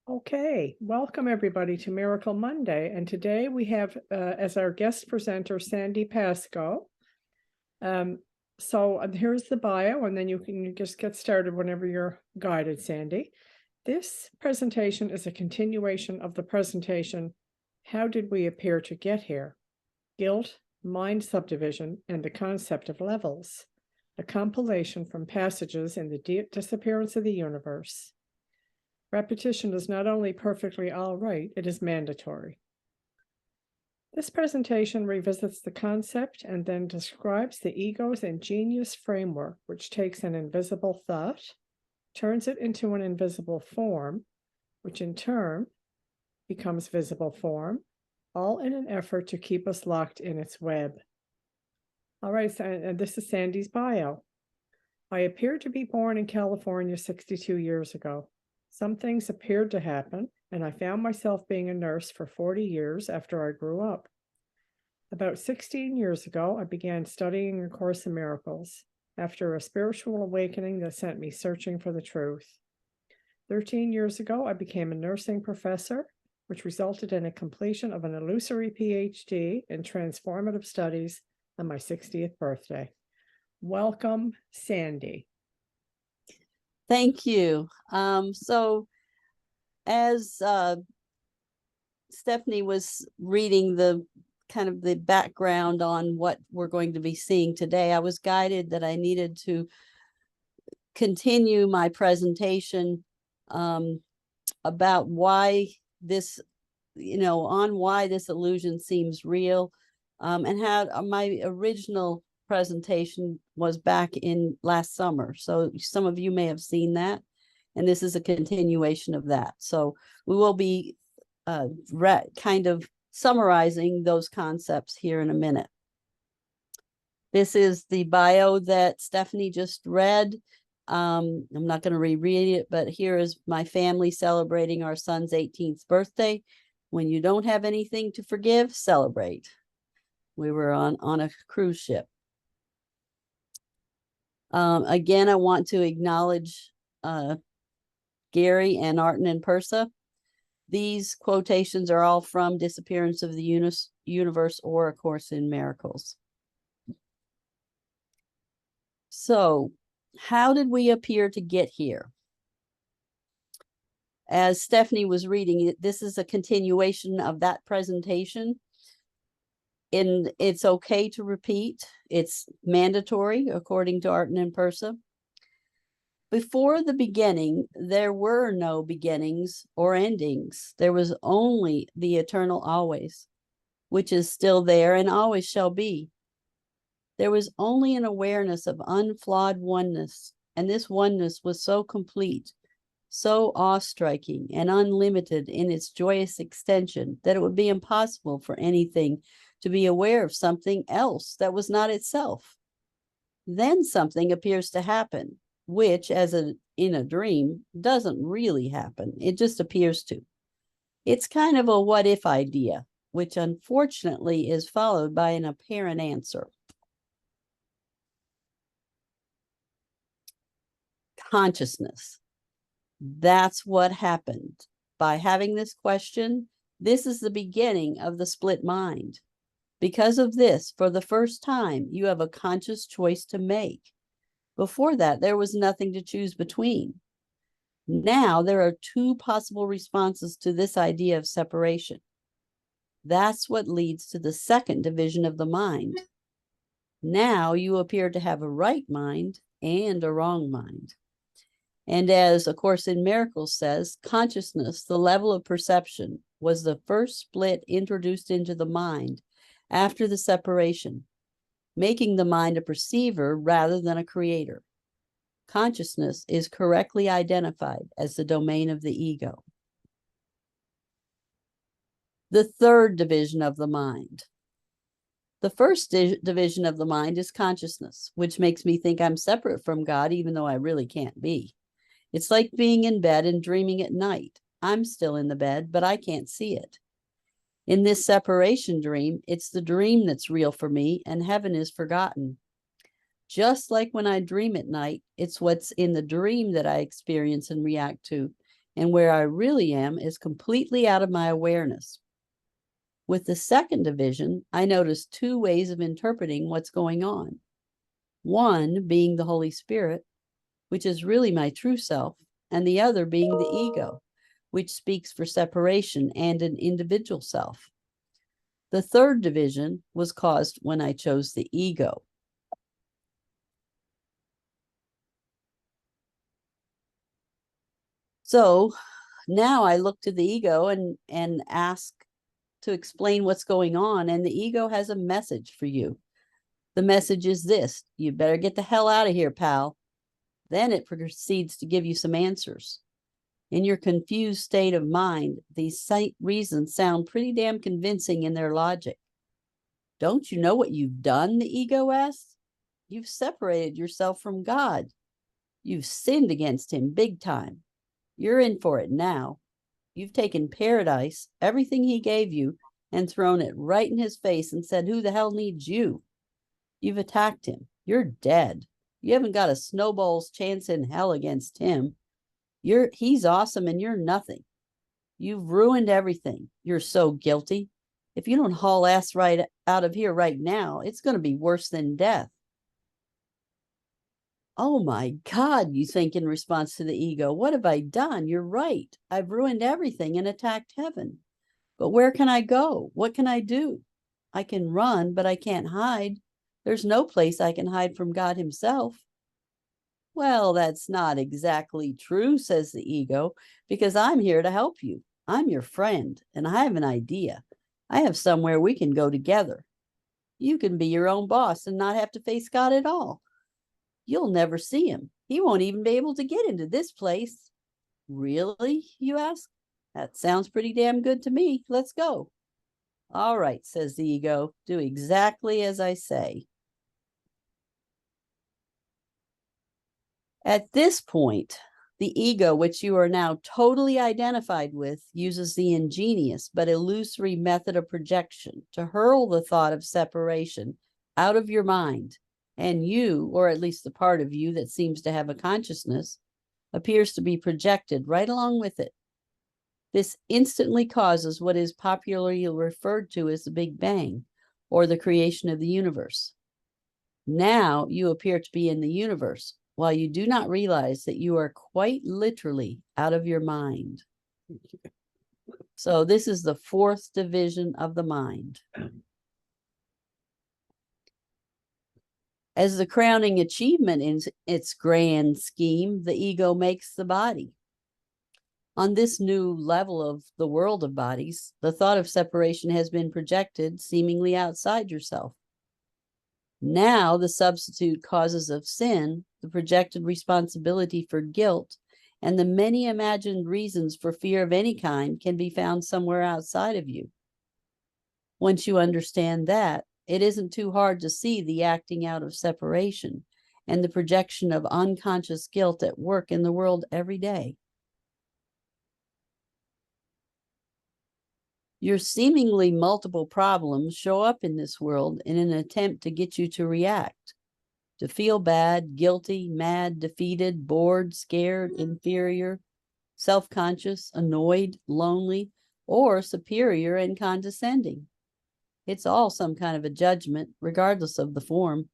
Okay, welcome everybody to Miracle Monday. And today we have as our guest presenter Sandie Pascoe. Um, here's the bio, and then you just get started whenever you're guided, Sandie. This presentation is a continuation of the presentation, How Did We Appear to Get Here? Guilt, Mind Subdivision, and the Concept of Levels, a compilation from passages in the Disappearance of the Universe. Repetition is not only perfectly all right, it is mandatory. This presentation revisits the concept and then describes the ego's ingenious framework, which takes an invisible thought, turns it into an invisible form, which in turn becomes visible form, all in an effort to keep us locked in its web. All right, and this is Sandie's bio. I appeared to be born in California 62 years ago. Some things appeared to happen, and I found myself being a nurse for 40 years after I grew up. About 16 years ago, I began studying A Course in Miracles after a spiritual awakening that sent me searching for the truth. 13 years ago, I became a nursing professor, which resulted in a completion of an illusory PhD in transformative studies on my 60th birthday. Welcome, Sandie. Thank you. So as Stephanie was reading the kind of the background on what we're going to be seeing today, I was guided that I needed to continue my presentation about why this, why this illusion seems real, and how my original presentation was back in last summer. So some of you may have seen that, and this is a continuation of that. So we will be kind of summarizing those concepts here in a minute. This is the bio that Stephanie just read. I'm not going to reread it, but here is my family celebrating our son's 18th birthday. When you don't have anything to forgive, celebrate. We were on a cruise ship. Again, I want to acknowledge Gary and Arten and Persa. These quotations are all from Disappearance of the Universe or A Course in Miracles. So, how did we appear to get here? As Stephanie was reading, this is a continuation of that presentation. And it's okay to repeat. It's mandatory, according to Arten and Persa. Before the beginning, there were no beginnings or endings. There was only the eternal always, which is still there and always shall be. There was only an awareness of unflawed oneness, and this oneness was so complete, so awe-striking and unlimited in its joyous extension that it would be impossible for anything to be aware of something else that was not itself. Then something appears to happen, which, in a dream, doesn't really happen. It just appears to. It's kind of a what-if idea, which unfortunately is followed by an apparent answer. Consciousness. That's what happened. By having this question, this is the beginning of the split mind. Because of this, for the first time, you have a conscious choice to make. Before that, there was nothing to choose between. Now there are two possible responses to this idea of separation. That's what leads to the second division of the mind. Now you appear to have a right mind and a wrong mind. And as A Course in Miracles says, consciousness, the level of perception, was the first split introduced into the mind after the separation, making the mind a perceiver rather than a creator. Consciousness is correctly identified as the domain of the ego. The third division of the mind. The first division of the mind is consciousness, which makes me think I'm separate from God, even though I really can't be. It's like being in bed and dreaming at night. I'm still in the bed, but I can't see it. In this separation dream, it's the dream that's real for me, and heaven is forgotten. Just like when I dream at night, it's what's in the dream that I experience and react to. and where I really am is completely out of my awareness. With the second division, I notice two ways of interpreting what's going on. One being the Holy Spirit, which is really my true self, and the other being the ego, which speaks for separation and an individual self. The third division was caused when I chose the ego. So now I look to the ego and ask to explain what's going on, and the ego has a message for you. The message is this: you better get the hell out of here, pal. Then it proceeds to give you some answers. In your confused state of mind, these reasons sound pretty damn convincing in their logic. Don't you know what you've done? The ego asks. You've separated yourself from God. You've sinned against him big time. You're in for it now. You've taken paradise, everything he gave you, and thrown it right in his face and said, who the hell needs you? You've attacked him. You're dead. You haven't got a snowball's chance in hell against him. He's awesome and you're nothing. You've ruined everything. You're so guilty. If you don't haul ass right out of here right now, it's going to be worse than death. Oh my God, you think in response to the ego, what have I done? You're right. I've ruined everything and attacked heaven. But where can I go? What can I do? I can run, but I can't hide. There's no place I can hide from God himself. Well, that's not exactly true, says the ego, because I'm here to help you. I'm your friend, and I have an idea. I have somewhere we can go together. You can be your own boss and not have to face God at all. You'll never see him. He won't even be able to get into this place. Really, you ask? That sounds pretty damn good to me. Let's go. All right, says the ego. Do exactly as I say. At this point, the ego, which you are now totally identified with, uses the ingenious but illusory method of projection to hurl the thought of separation out of your mind. And you, or at least the part of you that seems to have a consciousness, appears to be projected right along with it. This instantly causes what is popularly referred to as the Big Bang, or the creation of the universe. Now you appear to be in the universe, while you do not realize that you are quite literally out of your mind. So this is the fourth division of the mind. As the crowning achievement in its grand scheme, the ego makes the body. On this new level of the world of bodies, the thought of separation has been projected seemingly outside yourself. Now the substitute causes of sin, the projected responsibility for guilt, and the many imagined reasons for fear of any kind can be found somewhere outside of you. Once you understand that, it isn't too hard to see the acting out of separation and the projection of unconscious guilt at work in the world every day. Your seemingly multiple problems show up in this world in an attempt to get you to react, to feel bad, guilty, mad, defeated, bored, scared, inferior, self-conscious, annoyed, lonely, or superior and condescending. It's all some kind of a judgment, regardless of the form.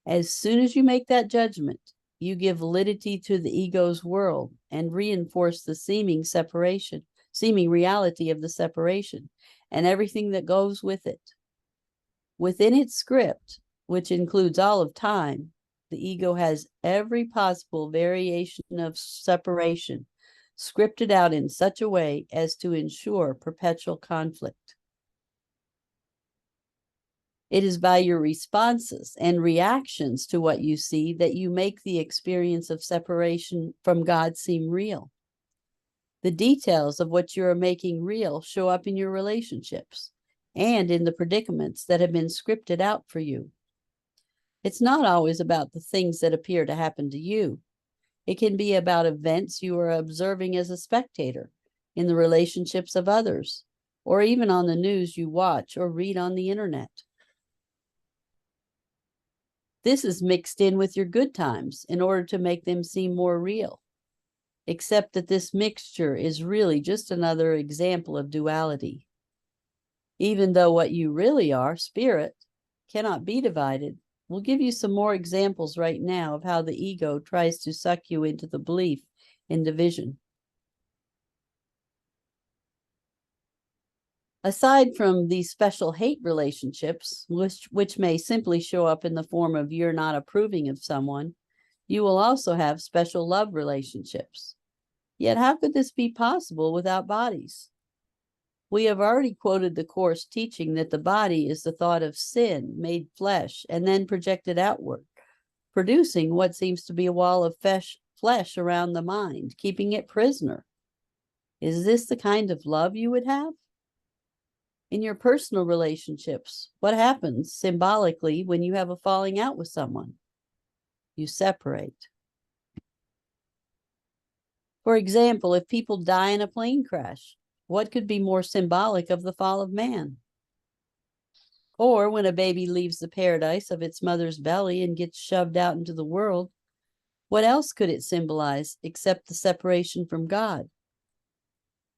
As soon as you make that judgment, you give validity to the ego's world and reinforce the seeming reality of the separation and everything that goes with it. Within its script, which includes all of time, the ego has every possible variation of separation scripted out in such a way as to ensure perpetual conflict. It is by your responses and reactions to what you see that you make the experience of separation from God seem real. The details of what you are making real show up in your relationships and in the predicaments that have been scripted out for you. It's not always about the things that appear to happen to you. It can be about events you are observing as a spectator in the relationships of others, or even on the news you watch or read on the internet. This is mixed in with your good times in order to make them seem more real. except that this mixture is really just another example of duality. Even though what you really are, spirit, cannot be divided. We'll give you some more examples right now of how the ego tries to suck you into the belief in division. Aside from these special hate relationships, which may simply show up in the form of you're not approving of someone, you will also have special love relationships. Yet how could this be possible without bodies? We have already quoted the Course teaching that the body is the thought of sin made flesh and then projected outward, producing what seems to be a wall of flesh around the mind, keeping it prisoner. Is this the kind of love you would have? In your personal relationships, what happens symbolically when you have a falling out with someone? You separate. For example, if people die in a plane crash, what could be more symbolic of the fall of man? Or when a baby leaves the paradise of its mother's belly and gets shoved out into the world, what else could it symbolize except the separation from God?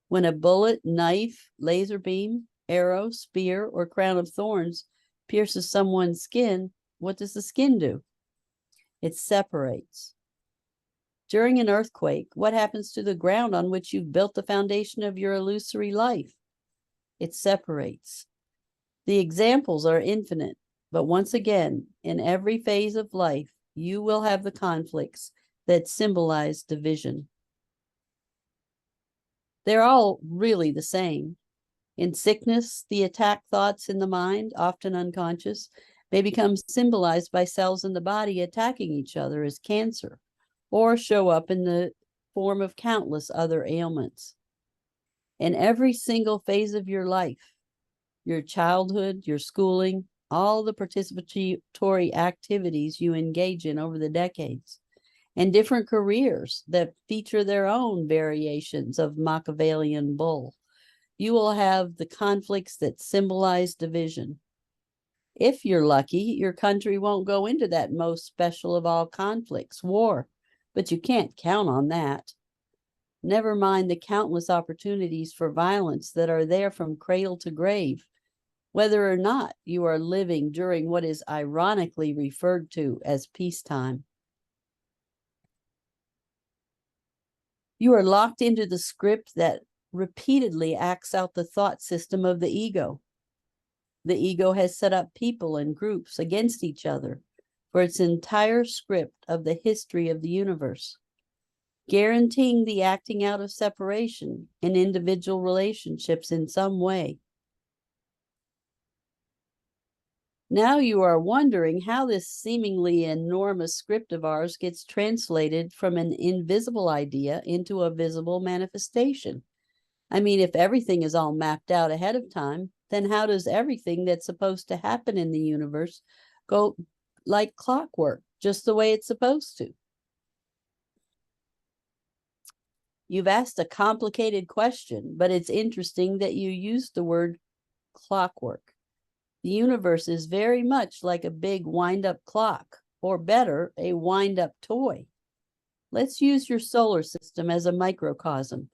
When a bullet, knife, laser beam, arrow, spear, or crown of thorns pierces someone's skin, what does the skin do? It separates. During an earthquake, what happens to the ground on which you've built the foundation of your illusory life? It separates. The examples are infinite, but once again, in every phase of life, you will have the conflicts that symbolize division. They're all really the same. In sickness, the attack thoughts in the mind, often unconscious, may become symbolized by cells in the body attacking each other as cancer, or show up in the form of countless other ailments. In every single phase of your life, your childhood, your schooling, all the participatory activities you engage in over the decades, and different careers that feature their own variations of Machiavellian bull, you will have the conflicts that symbolize division. If you're lucky, your country won't go into that most special of all conflicts, war, but you can't count on that. Never mind the countless opportunities for violence that are there from cradle to grave, whether or not you are living during what is ironically referred to as peacetime. You are locked into the script that repeatedly acts out the thought system of the ego. The ego has set up people and groups against each other for its entire script of the history of the universe, guaranteeing the acting out of separation in individual relationships in some way. Now you are wondering how this seemingly enormous script of ours gets translated from an invisible idea into a visible manifestation. I mean, if everything is all mapped out ahead of time, then how does everything that's supposed to happen in the universe go like clockwork, just the way it's supposed to? You've asked a complicated question, but it's interesting that you used the word clockwork. The universe is very much like a big wind-up clock, or better, a wind-up toy. Let's use your solar system as a microcosm,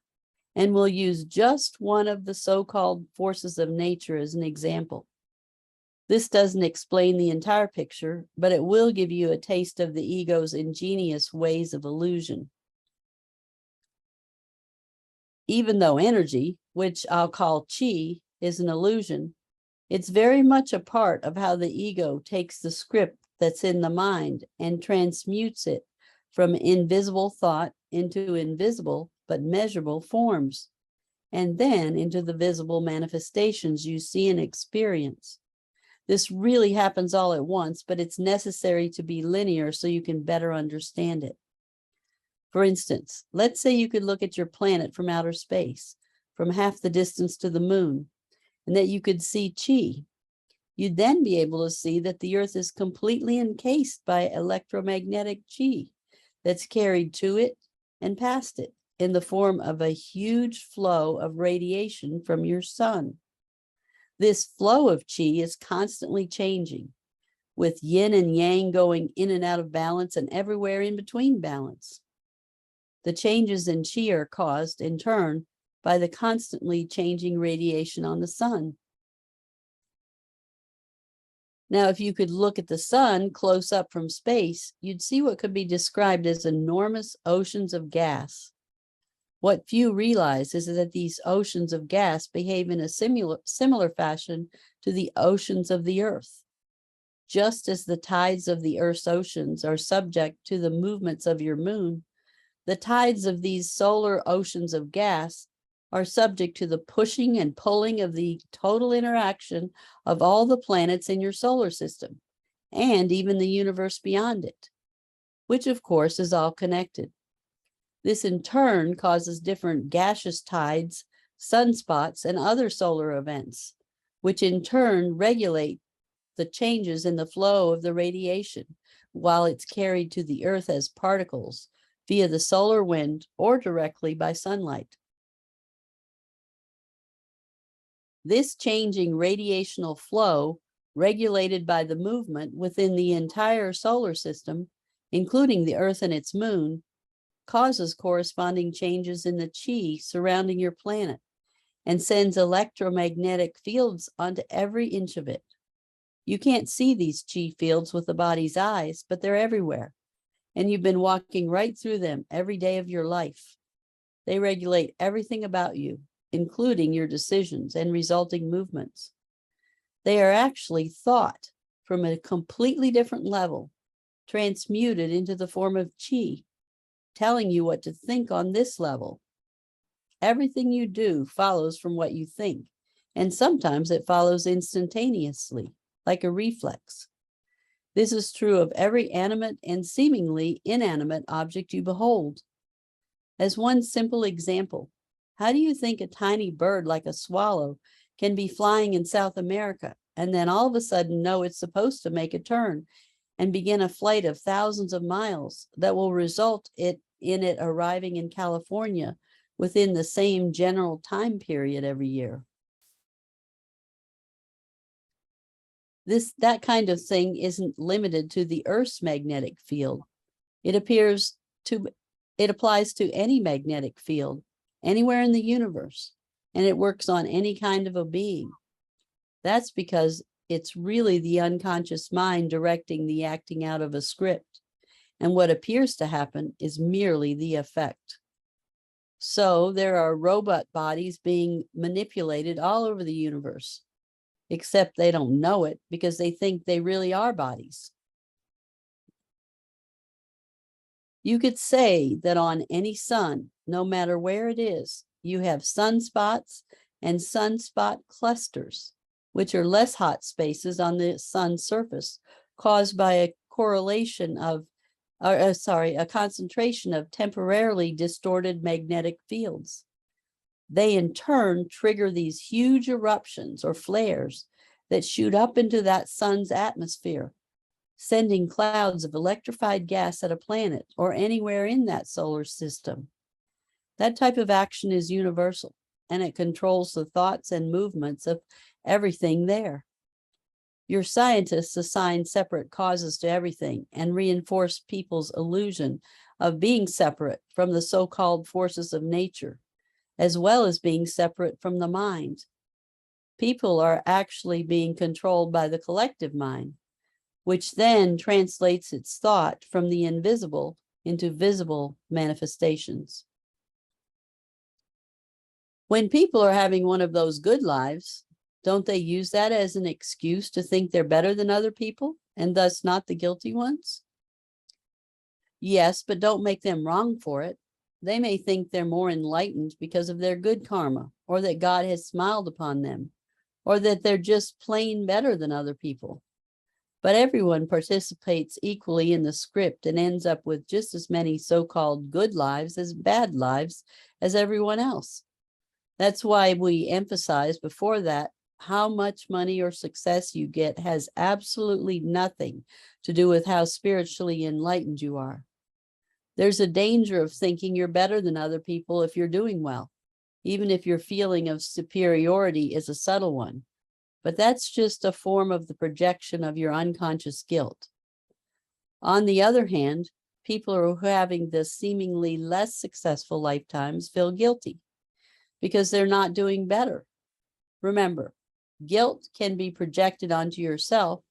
and we'll use just one of the so-called forces of nature as an example. This doesn't explain the entire picture, but it will give you a taste of the ego's ingenious ways of illusion. Even though energy, which I'll call chi, is an illusion, it's very much a part of how the ego takes the script that's in the mind and transmutes it from invisible thought into invisible but measurable forms, and then into the visible manifestations you see and experience. This really happens all at once, but it's necessary to be linear so you can better understand it. For instance, let's say you could look at your planet from outer space, from half the distance to the moon, and that you could see chi. You'd then be able to see that the Earth is completely encased by electromagnetic chi that's carried to it and past it in the form of a huge flow of radiation from your sun. This flow of chi is constantly changing, with yin and yang going in and out of balance and everywhere in between balance. The changes in chi are caused, in turn, by the constantly changing radiation on the sun. Now, if you could look at the sun close up from space, you'd see what could be described as enormous oceans of gas. What few realize is that these oceans of gas behave in a similar fashion to the oceans of the Earth. Just as the tides of the Earth's oceans are subject to the movements of your moon, the tides of these solar oceans of gas are subject to the pushing and pulling of the total interaction of all the planets in your solar system, and even the universe beyond it, which of course is all connected. This in turn causes different gaseous tides, sunspots, and other solar events, which in turn regulate the changes in the flow of the radiation while it's carried to the Earth as particles via the solar wind or directly by sunlight. This changing radiational flow, regulated by the movement within the entire solar system, including the Earth and its moon, causes corresponding changes in the chi surrounding your planet and sends electromagnetic fields onto every inch of it. You can't see these chi fields with the body's eyes, but they're everywhere, and you've been walking right through them every day of your life. They regulate everything about you, including your decisions and resulting movements. They are actually thought from a completely different level, transmuted into the form of chi, telling you what to think on this level. Everything you do follows from what you think, and sometimes it follows instantaneously, like a reflex. This is true of every animate and seemingly inanimate object you behold. As one simple example, how do you think a tiny bird like a swallow can be flying in South America and then all of a sudden know it's supposed to make a turn and begin a flight of thousands of miles that will result in it arriving in California within the same general time period every year? That kind of thing isn't limited to the Earth's magnetic field. It applies to any magnetic field, anywhere in the universe, and it works on any kind of a being. That's because it's really the unconscious mind directing the acting out of a script, and what appears to happen is merely the effect. So there are robot bodies being manipulated all over the universe, except they don't know it because they think they really are bodies. You could say that on any sun, no matter where it is, you have sunspots and sunspot clusters, which are less hot spaces on the sun's surface caused by a concentration of temporarily distorted magnetic fields. They in turn trigger these huge eruptions or flares that shoot up into that sun's atmosphere, sending clouds of electrified gas at a planet or anywhere in that solar system. That type of action is universal, and it controls the thoughts and movements of everything there. Your scientists assign separate causes to everything and reinforce people's illusion of being separate from the so-called forces of nature, as well as being separate from the mind. People are actually being controlled by the collective mind, which then translates its thought from the invisible into visible manifestations. When people are having one of those good lives, don't they use that as an excuse to think they're better than other people and thus not the guilty ones? Yes, but don't make them wrong for it. They may think they're more enlightened because of their good karma, or that God has smiled upon them, or that they're just plain better than other people. But everyone participates equally in the script and ends up with just as many so-called good lives as bad lives as everyone else. That's why we emphasize before that how much money or success you get has absolutely nothing to do with how spiritually enlightened you are. There's a danger of thinking you're better than other people if you're doing well, even if your feeling of superiority is a subtle one. But that's just a form of the projection of your unconscious guilt. On the other hand, people who are having the seemingly less successful lifetimes feel guilty because they're not doing better. Remember, guilt can be projected onto yourself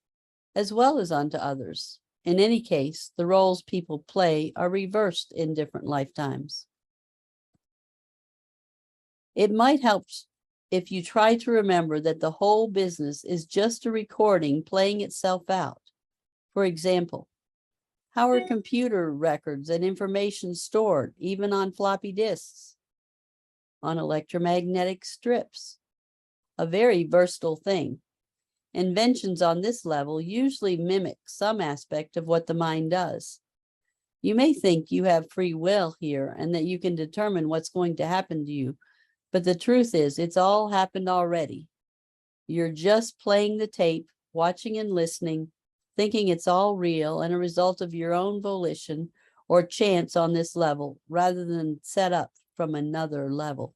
as well as onto others. In any case, the roles people play are reversed in different lifetimes. It might help if you try to remember that the whole business is just a recording playing itself out. For example, how are computer records and information stored, even on floppy disks, on electromagnetic strips? A very versatile thing. Inventions on this level usually mimic some aspect of what the mind does. You may think you have free will here and that you can determine what's going to happen to you, but the truth is it's all happened already. You're just playing the tape, watching and listening, thinking it's all real and a result of your own volition or chance on this level rather than set up from another level.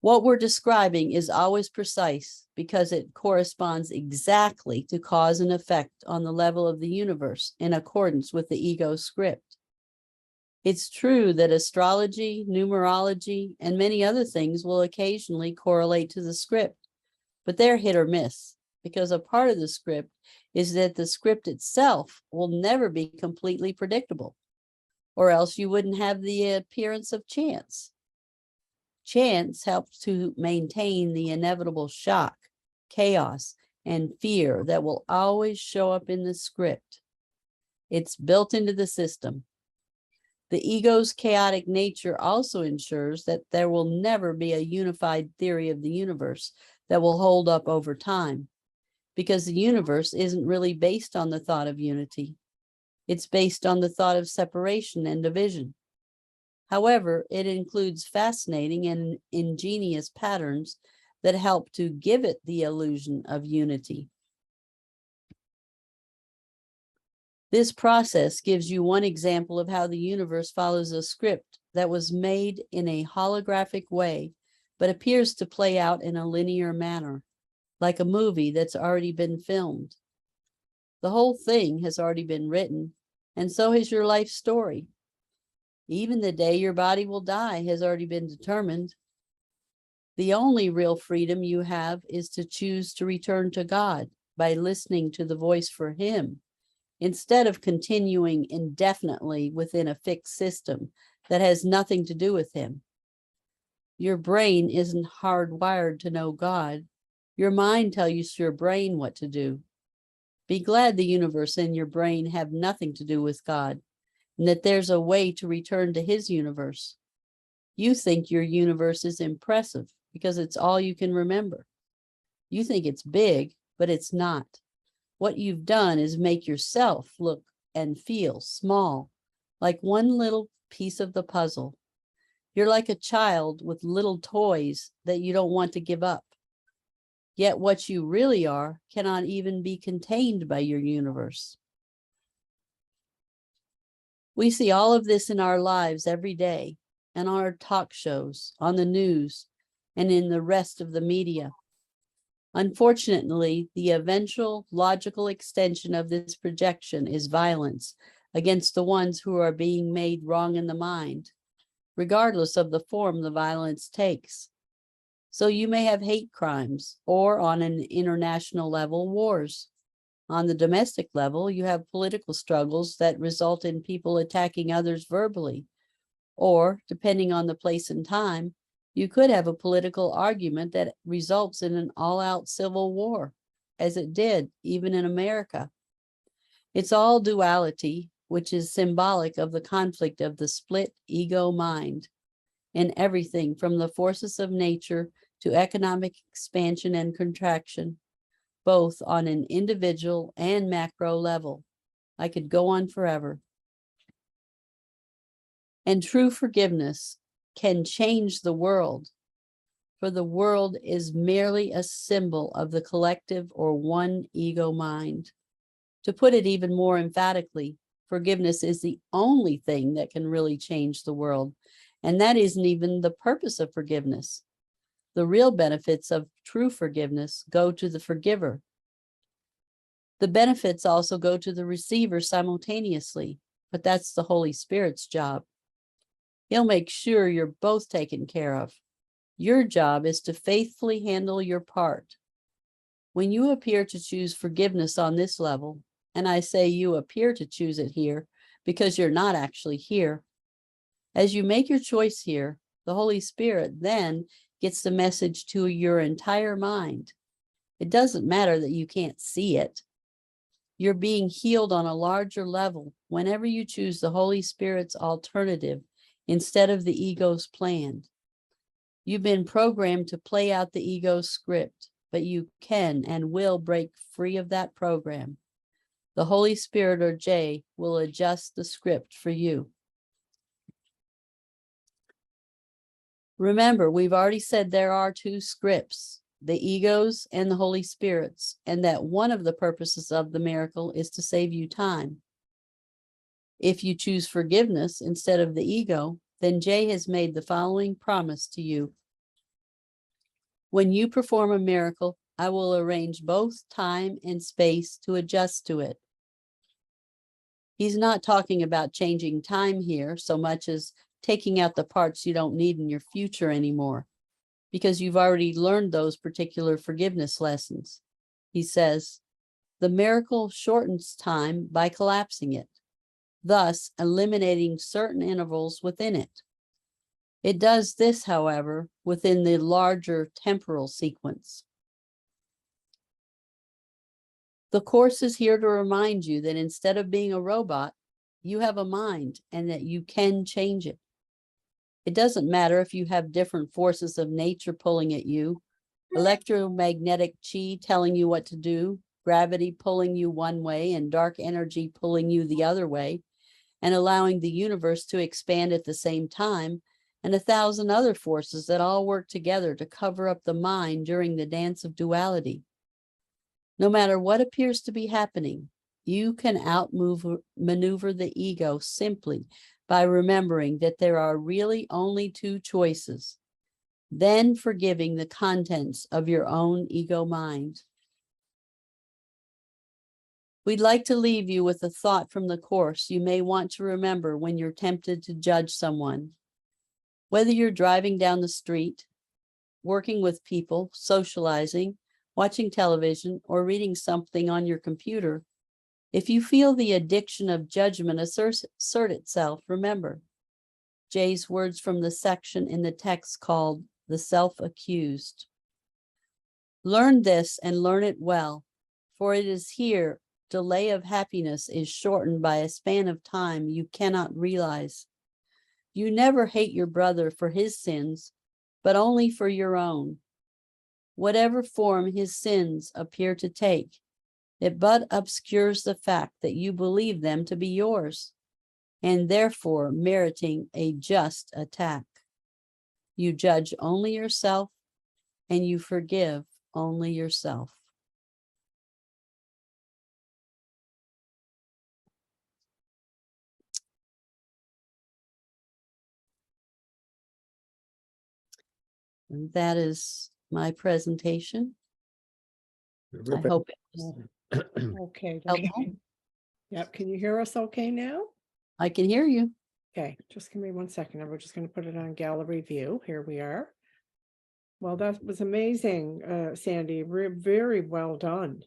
What we're describing is always precise because it corresponds exactly to cause and effect on the level of the universe in accordance with the ego script. It's true that astrology, numerology, and many other things will occasionally correlate to the script, but they're hit or miss because a part of the script is that the script itself will never be completely predictable, or else you wouldn't have the appearance of chance. Chance helps to maintain the inevitable shock, chaos, and fear that will always show up in the script. It's built into the system. The ego's chaotic nature also ensures that there will never be a unified theory of the universe that will hold up over time, because the universe isn't really based on the thought of unity. It's based on the thought of separation and division. However, it includes fascinating and ingenious patterns that help to give it the illusion of unity. This process gives you one example of how the universe follows a script that was made in a holographic way, but appears to play out in a linear manner, like a movie that's already been filmed. The whole thing has already been written, and so has your life story. Even the day your body will die has already been determined. The only real freedom you have is to choose to return to God by listening to the voice for Him, instead of continuing indefinitely within a fixed system that has nothing to do with Him. Your brain isn't hardwired to know God. Your mind tells your brain what to do. Be glad the universe and your brain have nothing to do with God, and that there's a way to return to His universe. You think your universe is impressive because it's all you can remember. You think it's big, but it's not. What you've done is make yourself look and feel small, like one little piece of the puzzle. You're like a child with little toys that you don't want to give up. Yet what you really are cannot even be contained by your universe. We see all of this in our lives every day, and on our talk shows, on the news, and in the rest of the media. Unfortunately, the eventual logical extension of this projection is violence against the ones who are being made wrong in the mind, regardless of the form the violence takes. So you may have hate crimes, or on an international level, wars. On the domestic level, you have political struggles that result in people attacking others verbally, or, depending on the place and time, you could have a political argument that results in an all-out civil war, as it did even in America. It's all duality, which is symbolic of the conflict of the split ego mind in everything from the forces of nature to economic expansion and contraction, both on an individual and macro level. I could go on forever. And true forgiveness can change the world, for the world is merely a symbol of the collective or one ego mind. To put it even more emphatically, forgiveness is the only thing that can really change the world, and that isn't even the purpose of forgiveness. The real benefits of true forgiveness go to the forgiver. The benefits also go to the receiver simultaneously, but that's the Holy Spirit's job. He'll make sure you're both taken care of. Your job is to faithfully handle your part. When you appear to choose forgiveness on this level, and I say you appear to choose it here because you're not actually here, as you make your choice here, the Holy Spirit then gets the message to your entire mind. It doesn't matter that you can't see it. You're being healed on a larger level whenever you choose the Holy Spirit's alternative instead of the ego's plan. You've been programmed to play out the ego's script, but you can and will break free of that program. The Holy Spirit or Jay will adjust the script for you. Remember, we've already said there are two scripts, the ego's and the Holy Spirit's, and that one of the purposes of the miracle is to save you time. If you choose forgiveness instead of the ego, then Jay has made the following promise to you. When you perform a miracle, I will arrange both time and space to adjust to it. He's not talking about changing time here so much as taking out the parts you don't need in your future anymore, because you've already learned those particular forgiveness lessons. He says, the miracle shortens time by collapsing it, thus eliminating certain intervals within it. It does this, however, within the larger temporal sequence. The Course is here to remind you that instead of being a robot, you have a mind and that you can change it. It doesn't matter if you have different forces of nature pulling at you, electromagnetic chi telling you what to do, gravity pulling you one way and dark energy pulling you the other way, and allowing the universe to expand at the same time, and 1,000 other forces that all work together to cover up the mind during the dance of duality. No matter what appears to be happening, you can outmaneuver the ego simply by remembering that there are really only two choices, then forgiving the contents of your own ego mind. We'd like to leave you with a thought from the Course you may want to remember when you're tempted to judge someone. Whether you're driving down the street, working with people, socializing, watching television, or reading something on your computer, if you feel the addiction of judgment assert itself, remember Jay's words from the section in the text called The Self-Accused. Learn this and learn it well, for it is here delay of happiness is shortened by a span of time you cannot realize. You never hate your brother for his sins, but only for your own. Whatever form his sins appear to take, it but obscures the fact that you believe them to be yours, and therefore meriting a just attack. You judge only yourself, and you forgive only yourself. And that is my presentation. I hope it was Okay. helpful. Yep. Can you hear us okay now? I can hear you. Okay, just give me 1 second. We're just going to put it on gallery view. Here we are. Well, that was amazing, Sandie. Very well done.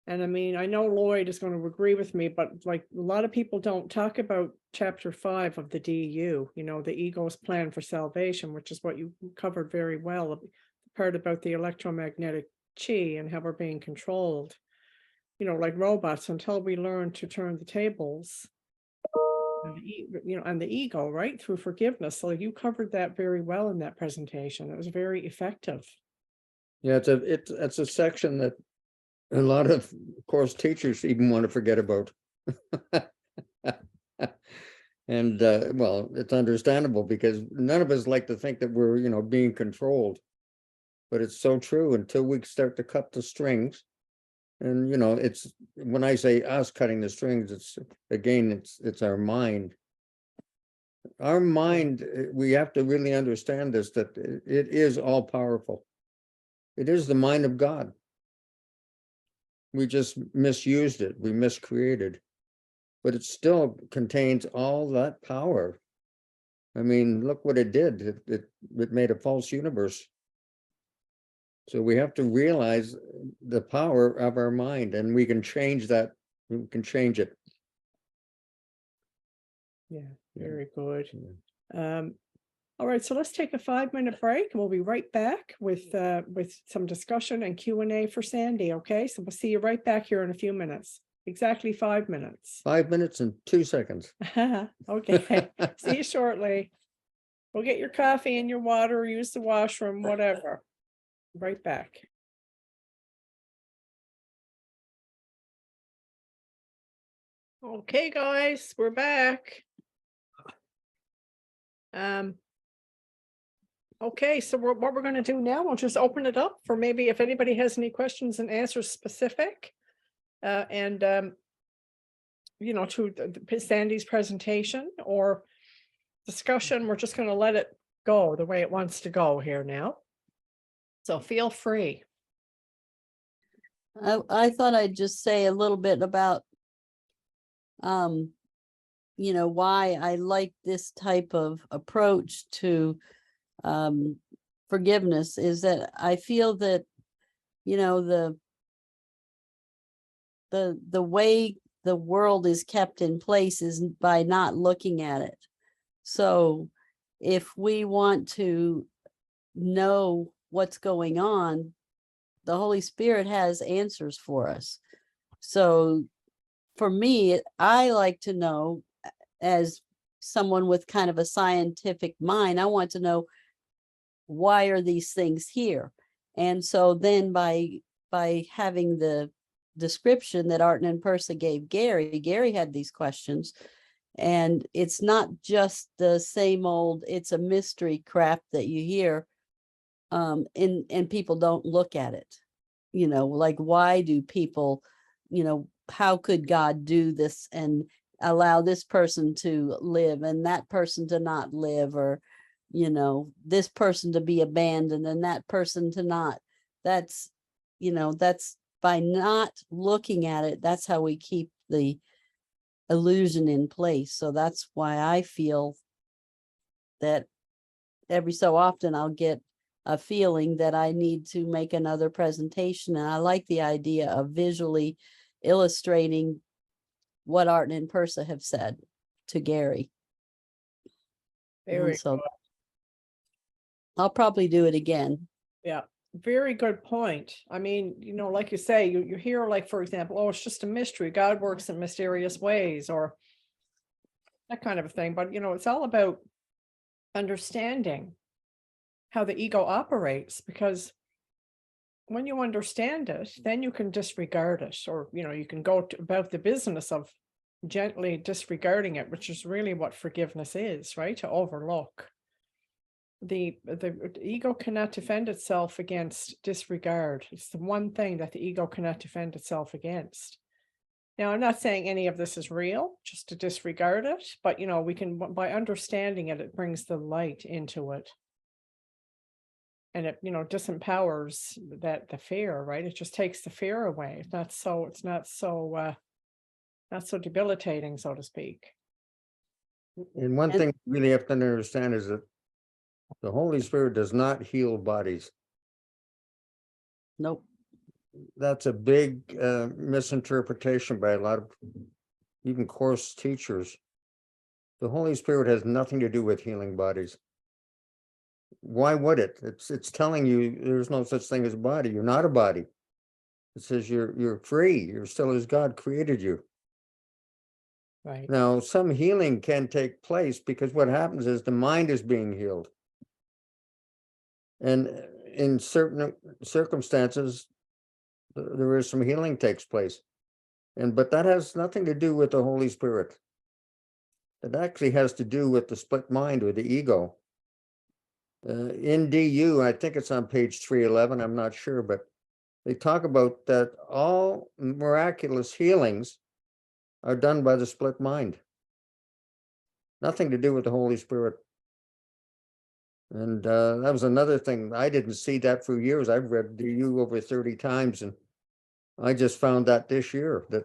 And I mean, I know Lloyd is going to agree with me, but like a lot of people don't talk about chapter 5 of the DU, you know, the ego's plan for salvation, which is what you covered very well. The part about the electromagnetic chi and how we're being controlled, you know, like robots until we learn to turn the tables. You know, and the ego, right, through forgiveness. So you covered that very well in that presentation. It was very effective. Yeah, it's a section that a lot of course teachers even want to forget about. And well, it's understandable because none of us like to think that we're, you know, being controlled. But it's so true until we start to cut the strings. And you know, it's when I say us cutting the strings, it's again, it's our mind. Our mind, we have to really understand this, that it is all powerful. It is the mind of God. We just misused it. We miscreated. But it still contains all that power. I mean, look what it did. It made a false universe. So we have to realize the power of our mind, and we can change that. We can change it. Yeah, Yeah. very good. Yeah. All right, so let's take a 5-minute break. We'll be right back with some discussion and Q&A for Sandie, okay? So we'll see you right back here in a few minutes. Exactly 5 minutes. 5 minutes and 2 seconds. Okay, see you shortly. Go get your coffee and your water, use the washroom, whatever. Right back. Okay, guys, we're back. Okay, so what we're gonna do now, we'll just open it up for maybe if anybody has any questions and answers specific. You know, to Sandie's presentation or discussion, we're just gonna let it go the way it wants to go here now. So feel free. I thought I'd just say a little bit about, you know, why I like this type of approach to forgiveness is that I feel that, you know, the way the world is kept in place is by not looking at it. So if we want to know what's going on, the Holy Spirit has answers for us. So for me, I like to know, as someone with kind of a scientific mind, I want to know, why are these things here? And so then by having the description that Art and Persa gave Gary had these questions, and it's not just the same old, it's a mystery crap that you hear, and people don't look at it. You know, like, why do people, you know, how could God do this and allow this person to live and that person to not live, or, you know, this person to be abandoned and that person to not? That's, you know, that's by not looking at it, that's how we keep the illusion in place. So that's why I feel that every so often I'll get a feeling that I need to make another presentation. And I like the idea of visually illustrating what Art and Persa have said to Gary. Very And so good. I'll probably do it again. Yeah, very good point. I mean, you know, like you say, you hear, like, for example, oh, it's just a mystery. God works in mysterious ways, or that kind of a thing. But, you know, it's all about understanding how the ego operates, because when you understand it, then you can disregard it, or, you know, you can go about the business of gently disregarding it, which is really what forgiveness is, right? To overlook. The ego cannot defend itself against disregard. It's the one thing that the ego cannot defend itself against. Now, I'm not saying any of this is real, just to disregard it, but, you know, we can, by understanding it, it brings the light into it. And it, you know, disempowers the fear, right? It just takes the fear away. It's not so debilitating, so to speak. And one And- thing we really have to understand is that the Holy Spirit does not heal bodies. Nope. That's a big misinterpretation by a lot of even course teachers. The Holy Spirit has nothing to do with healing bodies. Why would it? It's telling you there's no such thing as a body. You're not a body. It says you're free. You're still as God created you. Right. Now, some healing can take place because what happens is the mind is being healed. And in certain circumstances, there is some healing takes place. But that has nothing to do with the Holy Spirit. It actually has to do with the split mind or the ego. In DU, I think it's on page 311, I'm not sure, but they talk about that all miraculous healings are done by the split mind. Nothing to do with the Holy Spirit. And that was another thing. I didn't see that for years. I've read DU over 30 times, and I just found that this year that,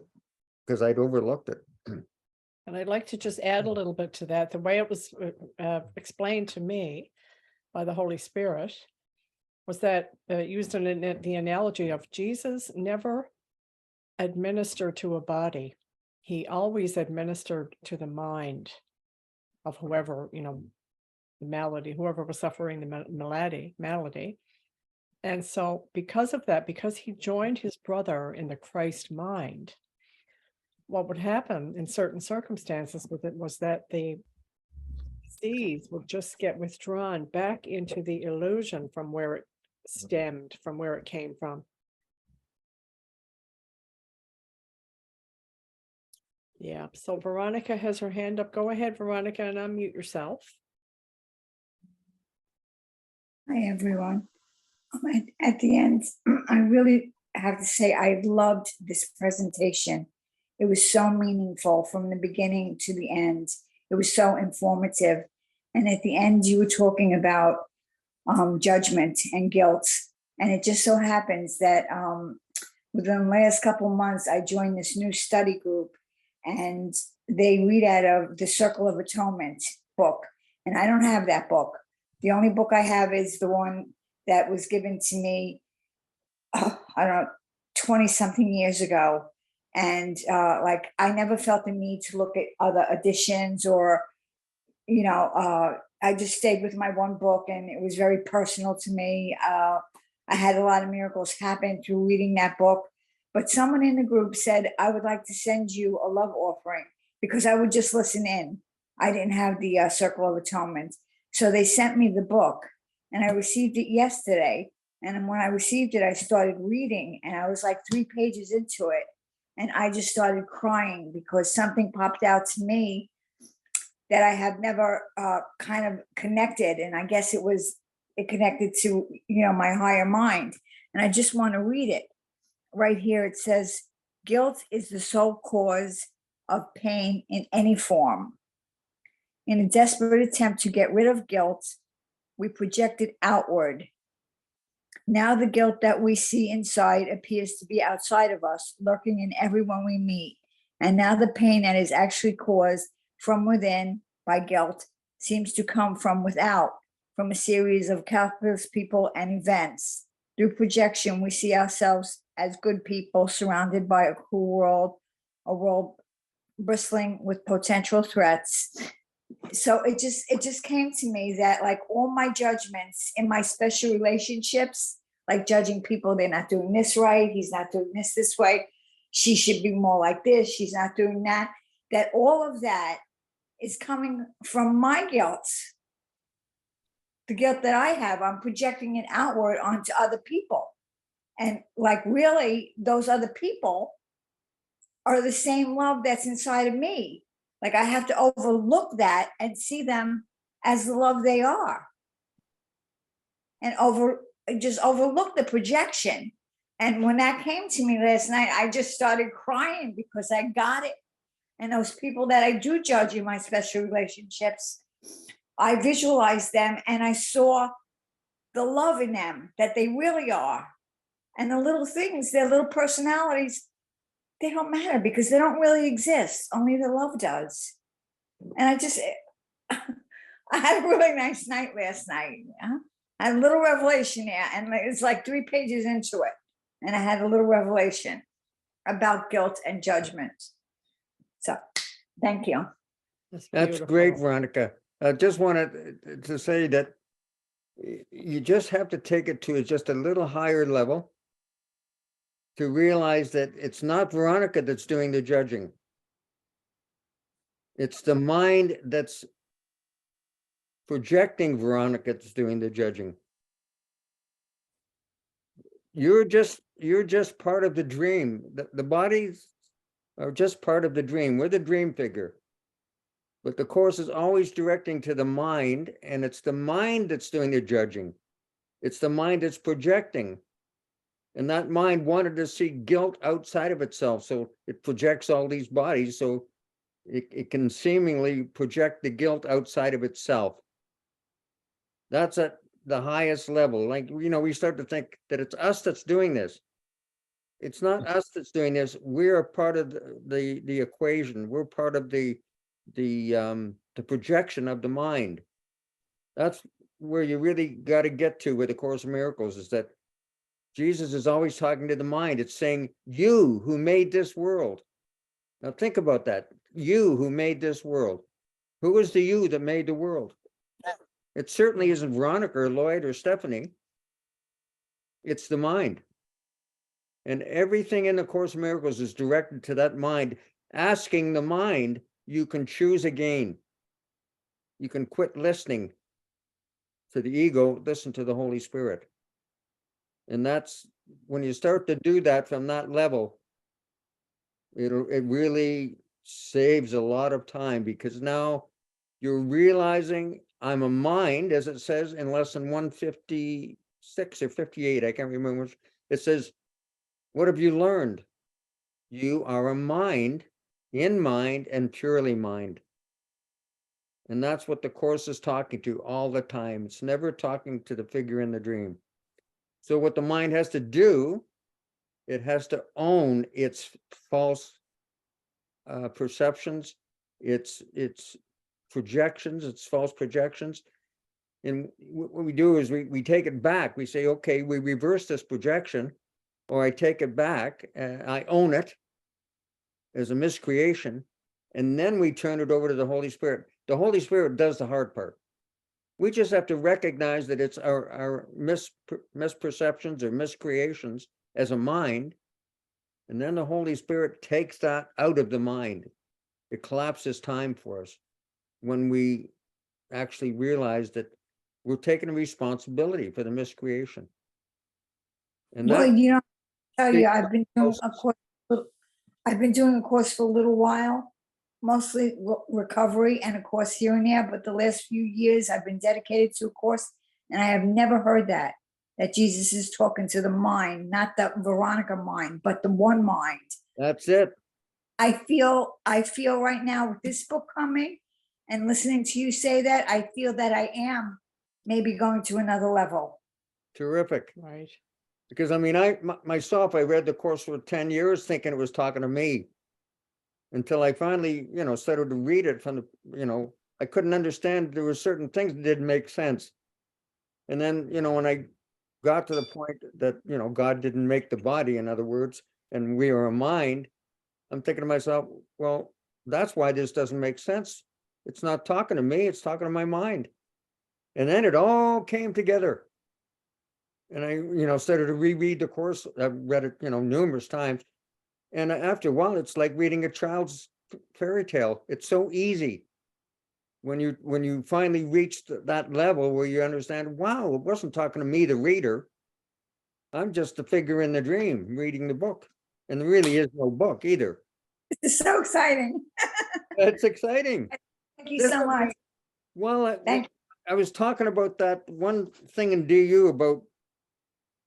because I'd overlooked it. And I'd like to just add a little bit to that. The way it was explained to me by the Holy Spirit was that used in the analogy of Jesus never administered to a body. He always administered to the mind of whoever, the malady, whoever was suffering the malady. And so because of that, because he joined his brother in the Christ mind, what would happen in certain circumstances with it was that the disease would just get withdrawn back into the illusion from where it stemmed, from where it came from. Yeah, so Veronica has her hand up. Go ahead, Veronica, and unmute yourself. Hi, everyone. At the end, I really have to say I loved this presentation. It was so meaningful from the beginning to the end. It was so informative. And at the end, you were talking about judgment and guilt. And it just so happens that within the last couple of months, I joined this new study group, and they read out of the Circle of Atonement book. And I don't have that book. The only book I have is the one that was given to me, I don't know, 20 something years ago. And like, I never felt the need to look at other editions or, I just stayed with my one book, and it was very personal to me. I had a lot of miracles happen through reading that book. But someone in the group said, I would like to send you a love offering, because I would just listen in. I didn't have the Circle of Atonement. So they sent me the book, and I received it yesterday. And when I received it, I started reading, and I was like 3 pages into it. And I just started crying because something popped out to me that I have never kind of connected. And I guess it connected to, my higher mind. And I just want to read it. Right here, it says, guilt is the sole cause of pain in any form. In a desperate attempt to get rid of guilt, we project it outward. Now the guilt that we see inside appears to be outside of us, lurking in everyone we meet. And now the pain that is actually caused from within by guilt seems to come from without, from a series of countless people and events. Through projection, we see ourselves as good people surrounded by a cruel world, a world bristling with potential threats. So it just came to me that, like, all my judgments in my special relationships, like judging people, they're not doing this right, he's not doing this way, she should be more like this, she's not doing that, that all of that is coming from my guilt. The guilt that I have, I'm projecting it outward onto other people. And like, really, those other people are the same love that's inside of me. Like, I have to overlook that and see them as the love they are. And just overlook the projection. And when that came to me last night, I just started crying because I got it. And those people that I do judge in my special relationships, I visualized them and I saw the love in them, that they really are. And the little things, their little personalities, they don't matter because they don't really exist. Only the love does. And I had a really nice night last night. Yeah? I had a little revelation there, and it's like 3 pages into it. And I had a little revelation about guilt and judgment. So thank you. That's great, Veronica. I just wanted to say that you just have to take it to just a little higher level to realize that it's not Veronica that's doing the judging. It's the mind that's projecting Veronica that's doing the judging. You're just part of the dream. The bodies are just part of the dream. We're the dream figure. But the Course is always directing to the mind, and it's the mind that's doing the judging. It's the mind that's projecting. And that mind wanted to see guilt outside of itself, so it projects all these bodies, so it can seemingly project the guilt outside of itself. That's at the highest level. Like, we start to think that it's us that's doing this. It's not us that's doing this. We're a part of the equation. We're part of the projection of the mind. That's where you really got to get to with the Course in Miracles, is that Jesus is always talking to the mind. It's saying, you who made this world. Now think about that. You who made this world. Who is the you that made the world? It certainly isn't Veronica or Lloyd or Stephanie. It's the mind. And everything in the Course in Miracles is directed to that mind, asking the mind, you can choose again. You can quit listening to the ego, listen to the Holy Spirit. And that's when you start to do that from that level, it really saves a lot of time, because now you're realizing I'm a mind, as it says in lesson 156 or 58, I can't remember which. It says, what have you learned? You are a mind, in mind, and purely mind. And that's what the Course is talking to all the time. It's never talking to the figure in the dream. So what the mind has to do, it has to own its false perceptions, its projections, its false projections. And what we do is we take it back. We say, okay, we reverse this projection, or I take it back, I own it as a miscreation, and then we turn it over to the Holy Spirit. The Holy Spirit does the hard part. We just have to recognize that it's our misperceptions or miscreations as a mind, and then the Holy Spirit takes that out of the mind. It collapses time for us when we actually realize that we're taking responsibility for the miscreation. And Well, that, you know, I'll tell you, takes I've been doing a course. I've been doing a course for a little while, mostly recovery and a course here and there. But the last few years, I've been dedicated to a course, and I have never heard that Jesus is talking to the mind, not the Veronica mind, but the one mind. that's it. I feel right now with this book coming and listening to you say that, I feel that I am maybe going to another level. Terrific. Right. Because I mean, myself, I read the Course for 10 years thinking it was talking to me, until I finally, started to read it from the, I couldn't understand. There were certain things that didn't make sense. And then, when I got to the point that, God didn't make the body, in other words, and we are a mind, I'm thinking to myself, well, that's why this doesn't make sense. It's not talking to me, it's talking to my mind. And then it all came together. And I, started to reread the Course. I've read it, numerous times. And after a while, it's like reading a child's fairy tale. It's so easy. When you finally reach that level where you understand, wow, it wasn't talking to me, the reader. I'm just the figure in the dream reading the book. And there really is no book either. It's so exciting. It's exciting. Thank you This so is much. Well, Thank I was talking about that one thing in DU about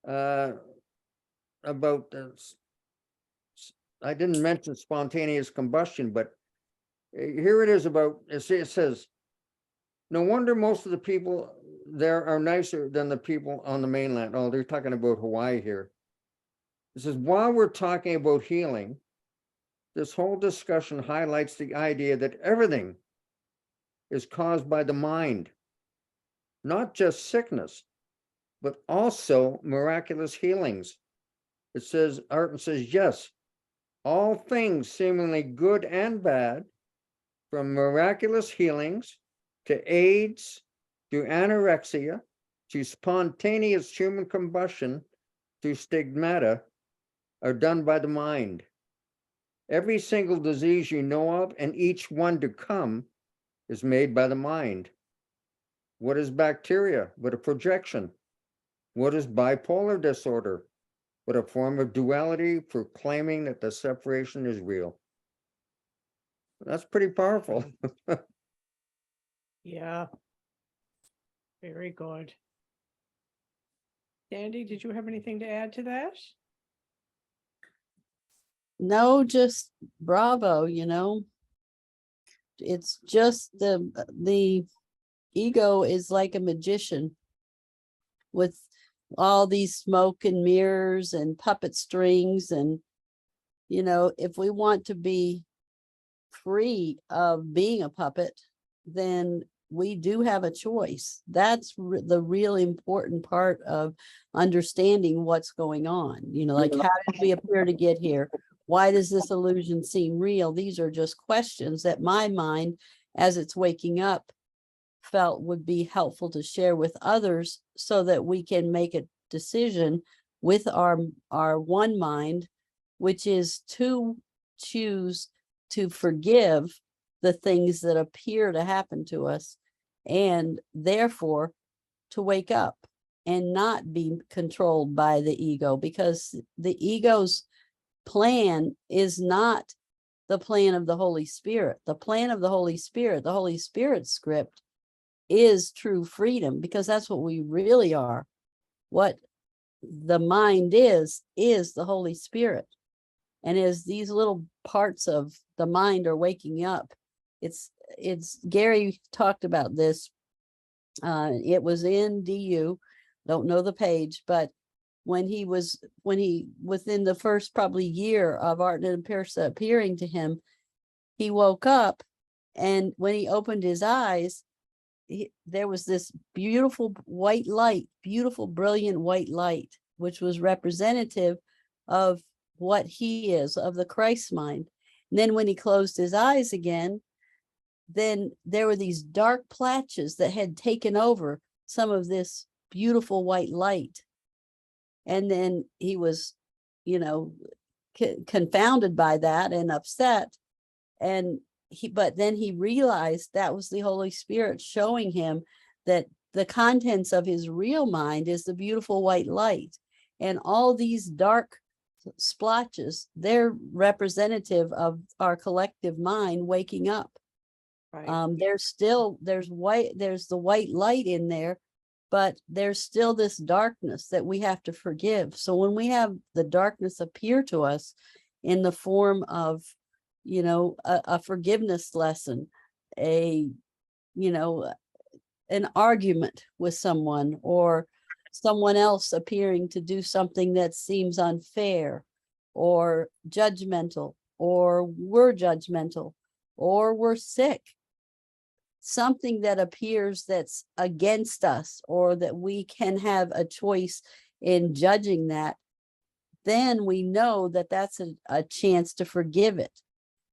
I didn't mention spontaneous combustion, but here it is about, it says, no wonder most of the people there are nicer than the people on the mainland. Oh, they're talking about Hawaii here. It says, while we're talking about healing, this whole discussion highlights the idea that everything is caused by the mind, not just sickness, but also miraculous healings. It says, Arton says, yes, all things seemingly good and bad, from miraculous healings to AIDS, to anorexia, to spontaneous human combustion, to stigmata, are done by the mind. Every single disease you know of, and each one to come, is made by the mind. What is bacteria but a projection? What is bipolar disorder but a form of duality proclaiming that the separation is real? That's pretty powerful. Yeah. Very good. Sandie, did you have anything to add to that? No, just bravo, It's just the ego is like a magician with all these smoke and mirrors and puppet strings. And, you know, if we want to be free of being a puppet, then we do have a choice. That's the real important part of understanding what's going on. You know, like, how did we appear to get here? Why does this illusion seem real? These are just questions that my mind, as it's waking up, felt would be helpful to share with others, so that we can make a decision with our one mind, which is to choose to forgive the things that appear to happen to us, and therefore to wake up and not be controlled by the ego, because the ego's plan is not the plan of the Holy Spirit. The plan of the Holy Spirit script is true freedom, because that's what we really are. What the mind is the Holy Spirit. And as these little parts of the mind are waking up, it's Gary talked about this. It was in DU, don't know the page, but when he within the first probably year of Art and Persa appearing to him, he woke up, and when he opened his eyes, there was this beautiful white light, beautiful, brilliant white light, which was representative of what he is, of the Christ mind. And then when he closed his eyes again, then there were these dark patches that had taken over some of this beautiful white light. And then he was, you know, confounded by that and upset. And but then he realized that was the Holy Spirit showing him that the contents of his real mind is the beautiful white light. And all these dark splotches, they're representative of our collective mind waking up. Right. There's the white light in there, but there's still this darkness that we have to forgive. So when we have the darkness appear to us in the form of, you know, a forgiveness lesson, you know, an argument with someone, or someone else appearing to do something that seems unfair or judgmental, or we're judgmental, or we're sick, something that appears that's against us, or that we can have a choice in judging that, then we know that that's a chance to forgive it.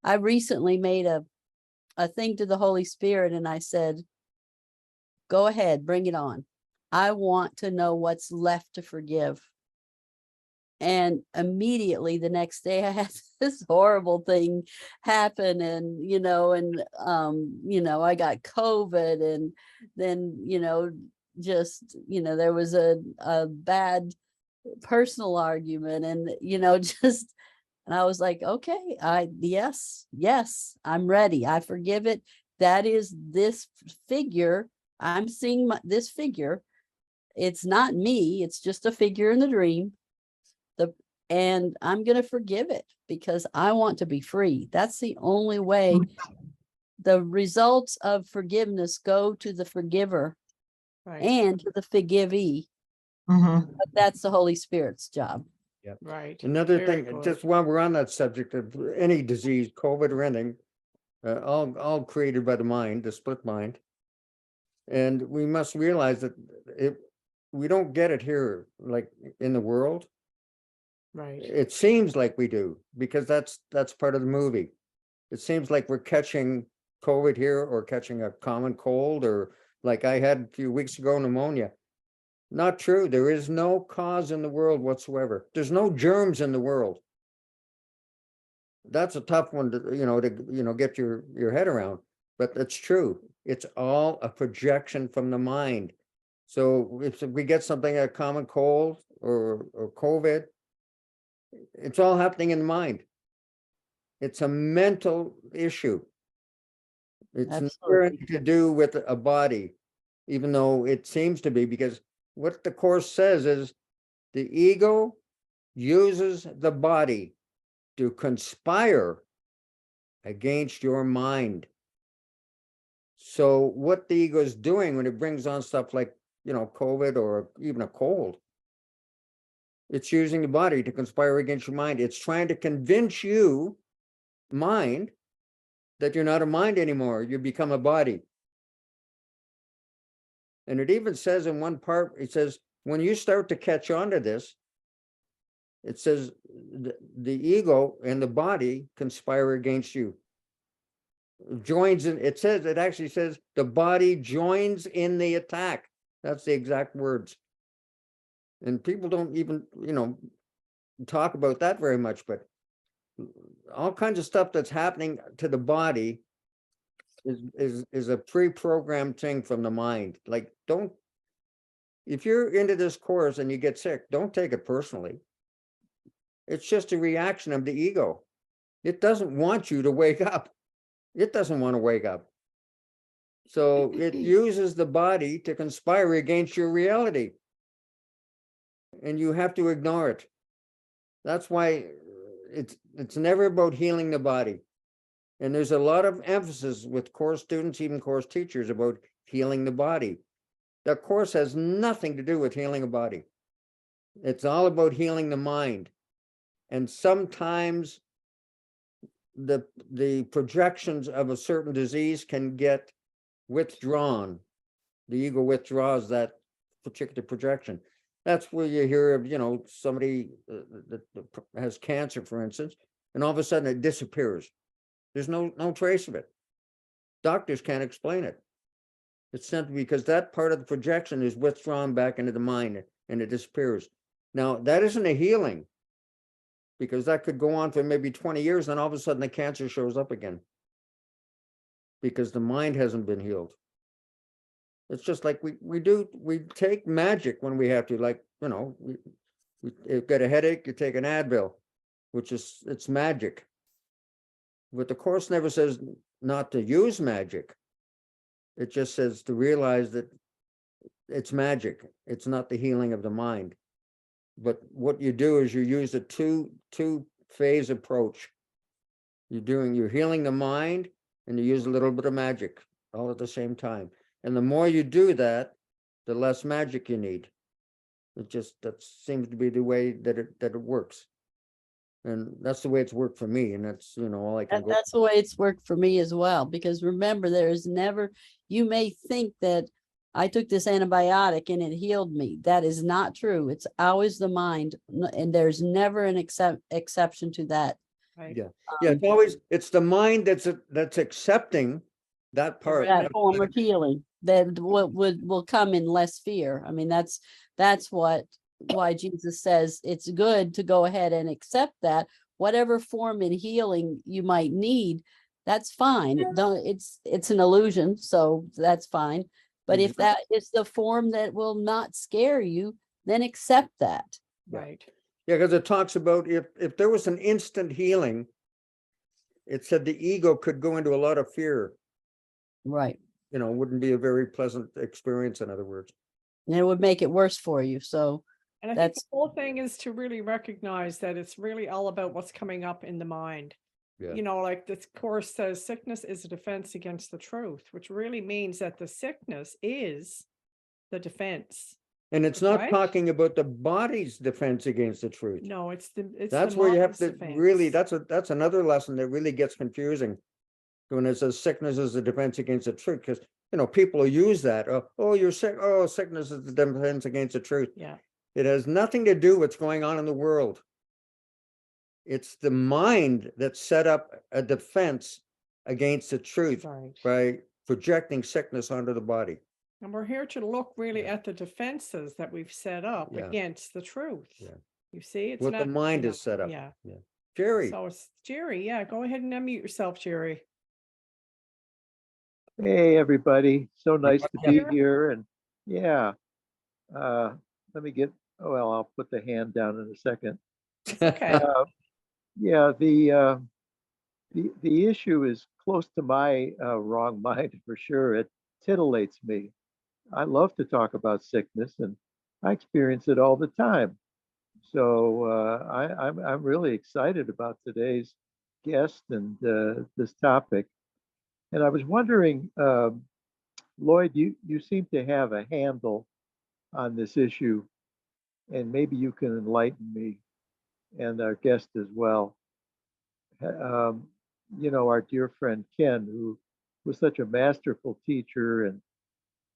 I recently made a thing to the Holy Spirit, and I said, go ahead, bring it on. I want to know what's left to forgive. And immediately the next day I had this horrible thing happen, and, you know, I got COVID, and then, you know, just, you know, there was a bad personal argument, and, you know, just, and I was like, okay, yes, I'm ready. I forgive it. That is this figure. I'm seeing this figure. It's not me. It's just a figure in the dream. And I'm going to forgive it, because I want to be free. That's the only way. The results of forgiveness go to the forgiver Right. and to the forgivee. But that's the Holy Spirit's job. Yep. Right. Another Very thing, good. just while we're on that subject of any disease, COVID or anything, all created by the mind, the split mind. And we must realize that we don't get it here, like in the world. Right. It seems like we do, because that's part of the movie. It seems like we're catching COVID here, or catching a common cold, or like I had a few weeks ago, pneumonia. Not true. There is no cause in the world whatsoever. There's no germs in the world. That's a tough one to get your head around, but it's true. It's all a projection from the mind. So if we get something, a common cold or COVID, it's all happening in the mind. It's a mental issue. It's Absolutely. nothing to do with a body, even though it seems to be, because what the Course says is the ego uses the body to conspire against your mind. So what the ego is doing when it brings on stuff like, COVID or even a cold, It's using the body to conspire against your mind. It's trying to convince you, mind, that you're not a mind anymore. You become a body. And it even says in one part, it says, when you start to catch on to this, it says the ego and the body conspire against you. Joins in, it says, it actually says the body joins in the attack. That's the exact words. And people don't even, talk about that very much, but all kinds of stuff that's happening to the body is a pre-programmed thing from the mind. Like, if you're into this course and you get sick, don't take it personally. It's just a reaction of the ego. It doesn't want you to wake up. It doesn't want to wake up. So it uses the body to conspire against your reality. And you have to ignore it. That's why it's never about healing the body. And there's a lot of emphasis with course students, even course teachers, about healing the body. The course has nothing to do with healing a body. It's all about healing the mind. And sometimes the projections of a certain disease can get withdrawn. The ego withdraws that particular projection. That's where you hear of, somebody that has cancer, for instance, and all of a sudden it disappears. There's no trace of it. Doctors can't explain it. It's simply because that part of the projection is withdrawn back into the mind and it disappears. Now, that isn't a healing, because that could go on for maybe 20 years, and all of a sudden the cancer shows up again because the mind hasn't been healed. It's just like we take magic when we have to, like, you get a headache, you take an Advil, it's magic. But the course never says not to use magic. It just says to realize that it's magic. It's not the healing of the mind. But what you do is you use a two-phase approach. You're healing the mind, and you use a little bit of magic all at the same time. And the more you do that, the less magic you need. That seems to be the way that it works. And that's the way it's worked for me. And that's, all I can go. That's the way it's worked for me as well, because remember, you may think that I took this antibiotic and it healed me. That is not true. It's always the mind, and there's never an exception to that. Right. Yeah. Yeah. It's the mind that's accepting that part. That form of healing that will come in less fear. I mean, that's why Jesus says it's good to go ahead and accept that whatever form in healing you might need, that's fine. It's an illusion, so that's fine. But if that is the form that will not scare you, then accept that. Right. Yeah, because it talks about if there was an instant healing, it said the ego could go into a lot of fear. Right. Wouldn't be a very pleasant experience, in other words. And it would make it worse for you. So And I think the whole thing is to really recognize that it's really all about what's coming up in the mind. Yeah. Like this course says, sickness is a defense against the truth, which really means that the sickness is the defense. And it's not Right? talking about the body's defense against the truth. No, That's the where you have mind's to defense. really, that's another lesson that really gets confusing when it says sickness is a defense against the truth, because people use that. Oh, you're sick. Oh, sickness is the defense against the truth. Yeah. It has nothing to do with what's going on in the world. It's the mind that set up a defense against the truth Right. by projecting sickness onto the body. And we're here to look really at the defenses that we've set up Yeah. against the truth. Yeah. You see, it's What not the mind is set up. Yeah. Jerry. So it's Jerry. Yeah, go ahead and unmute yourself, Jerry. Hey, everybody. So nice to be Here. here. And yeah, let me well, I'll put the hand down in a second. Okay. Yeah, the issue is close to my wrong mind for sure. It titillates me. I love to talk about sickness, and I experience it all the time. So I'm really excited about today's guest and this topic. And I was wondering, Lloyd, you seem to have a handle on this issue and maybe you can enlighten me and our guest as well. You know, our dear friend Ken, who was such a masterful teacher and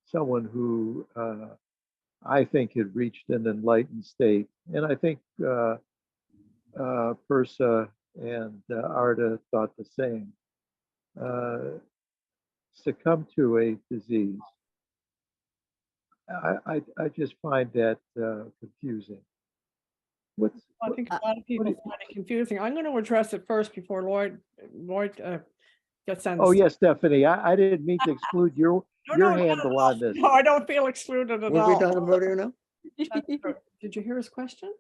someone who I think had reached an enlightened state. And I think Persa and Arda thought the same. Succumb to a disease. I just find that confusing. What's I think a Uh, lot of people do you- find it confusing. I'm going to address it first before Lloyd gets on. Oh the yes, Stephanie. I didn't mean to exclude No, your no, not at handle all. on this. No, I don't feel excluded at What are we all. talking about here now? Did you hear his question?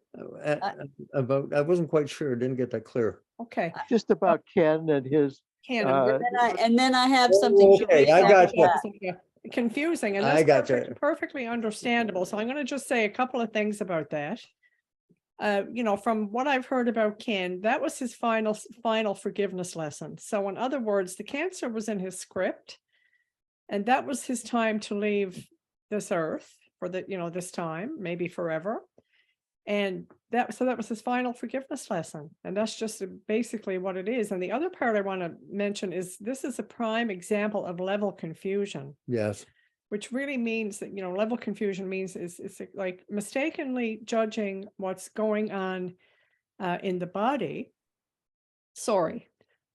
About, I wasn't quite sure, didn't get that clear. Okay. Just about Ken and his. Ken, And then I have something to Okay, read I after got you. that. confusing, and I that's gotcha. perfectly understandable. So I'm going to just say a couple of things about that. You know, from what I've heard about Ken, that was his final forgiveness lesson. So in other words, the cancer was in his script, and that was his time to leave this earth for this time, maybe forever. And that was his final forgiveness lesson. And that's just basically what it is. And the other part I want to mention is this is a prime example of level confusion, Yes. which really means that, level confusion means is like mistakenly judging what's going on in the body.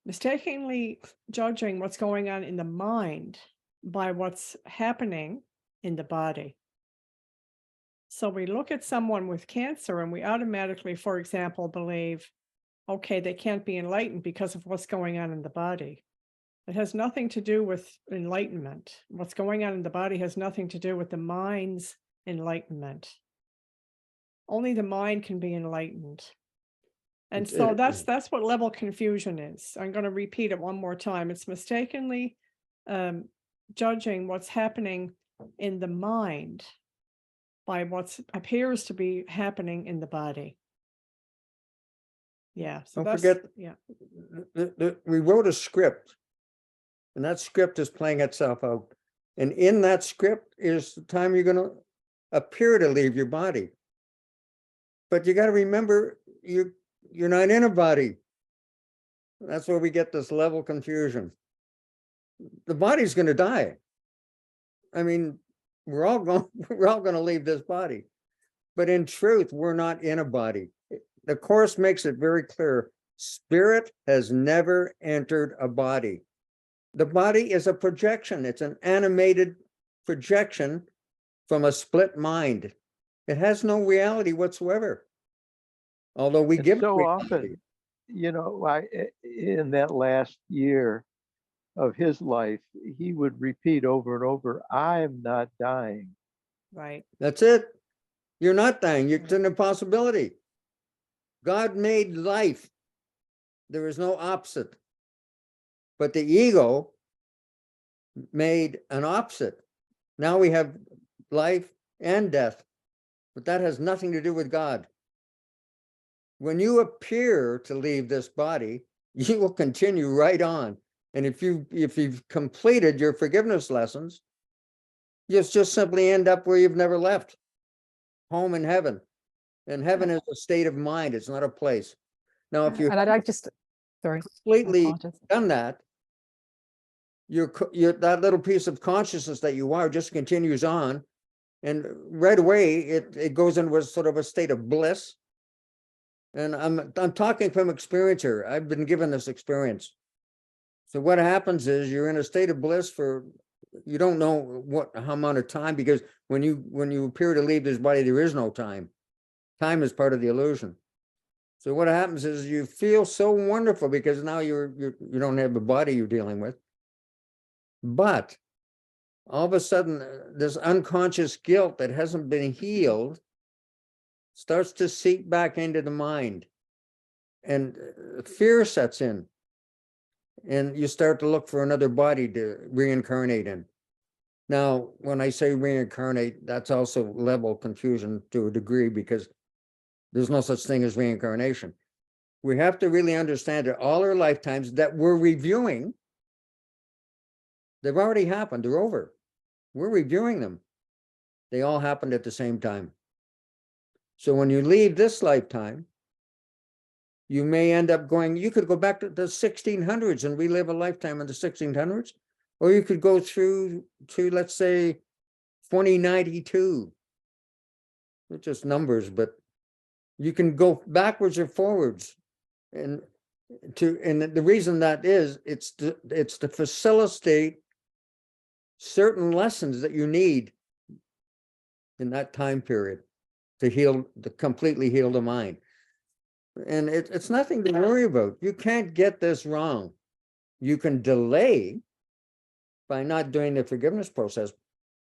Mistakenly judging what's going on in the mind by what's happening in the body. So we look at someone with cancer and we automatically, for example, believe, okay, they can't be enlightened because of what's going on in the body. It has nothing to do with enlightenment. What's going on in the body has nothing to do with the mind's enlightenment. Only the mind can be enlightened. And so that's what level confusion is. I'm going to repeat it one more time. It's mistakenly judging what's happening in the mind by what appears to be happening in the body. Yeah. So Don't forget, we wrote a script, and that script is playing itself out. And in that script is the time you're going to appear to leave your body. But you got to remember, you're not in a body. That's where we get this level confusion. The body's going to die. I mean, we're all going to leave this body. But in truth, we're not in a body. The Course makes it very clear. Spirit has never entered a body. The body is a projection. It's an animated projection from a split mind. It has no reality whatsoever. Although we give it so reality. often, you know, in that last year of his life, he would repeat over and over, I'm not dying. right. That's it. You're not dying. It's an impossibility. God made life. There is no opposite. But the ego made an opposite. Now we have life and death, but that has nothing to do with God. When you appear to leave this body, you will continue right on. And if you've completed your forgiveness lessons, you'll just simply end up where you've never left, home in heaven. And heaven is a state of mind. It's not a place. Now, if you And I just, sorry, I completely apologize. done that, you're that little piece of consciousness that you are just continues on, and right away it goes into a sort of a state of bliss. And I'm talking from experience here. I've been given this experience. So what happens is you're in a state of bliss for, you don't know how amount of time, because when you appear to leave this body, there is no time. Time is part of the illusion. So what happens is you feel so wonderful because now you don't have a body you're dealing with. But all of a sudden, this unconscious guilt that hasn't been healed starts to seep back into the mind, and fear sets in, and you start to look for another body to reincarnate in. Now, when I say reincarnate, that's also level confusion to a degree, because there's no such thing as reincarnation. We have to really understand that all our lifetimes that we're reviewing, they've already happened. They're over. We're reviewing them. They all happened at the same time. So when you leave this lifetime, you may end up going, you could go back to the 1600s and relive a lifetime in the 1600s, or you could go through to, let's say, 2092. They're just numbers, but you can go backwards or forwards. And the reason that is, it's to facilitate certain lessons that you need in that time period to completely heal the mind. And it's nothing to worry about. You can't get this wrong. You can delay by not doing the forgiveness process,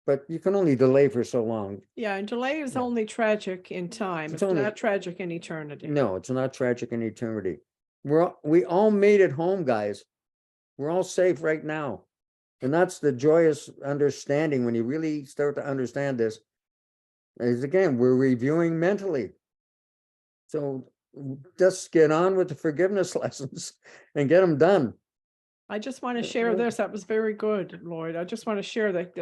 but you can only delay for so long. Yeah, and delay is Yeah. only tragic in time. It's It's only- not tragic in eternity. No, it's not tragic in eternity. We all made it home, guys. We're all safe right now. And that's the joyous understanding when you really start to understand this. Is again, we're reviewing mentally. So just get on with the forgiveness lessons and get them done. I just want to share this. That was very good, Lloyd. I just want to share that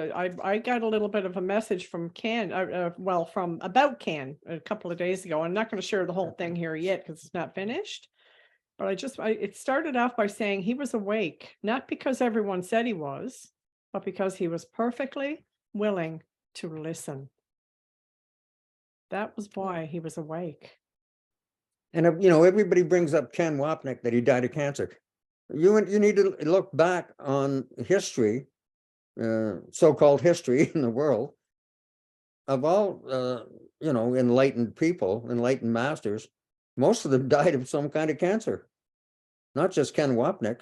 I got a little bit of a message from Ken, from about Ken a couple of days ago. I'm not going to share the whole thing here yet because it's not finished. But it started off by saying he was awake, not because everyone said he was, but because he was perfectly willing to listen. That was why he was awake. And everybody brings up Ken Wapnick that he died of cancer. You need to look back on history, so-called history in the world of all enlightened people, enlightened masters. Most of them died of some kind of cancer, not just Ken Wapnick.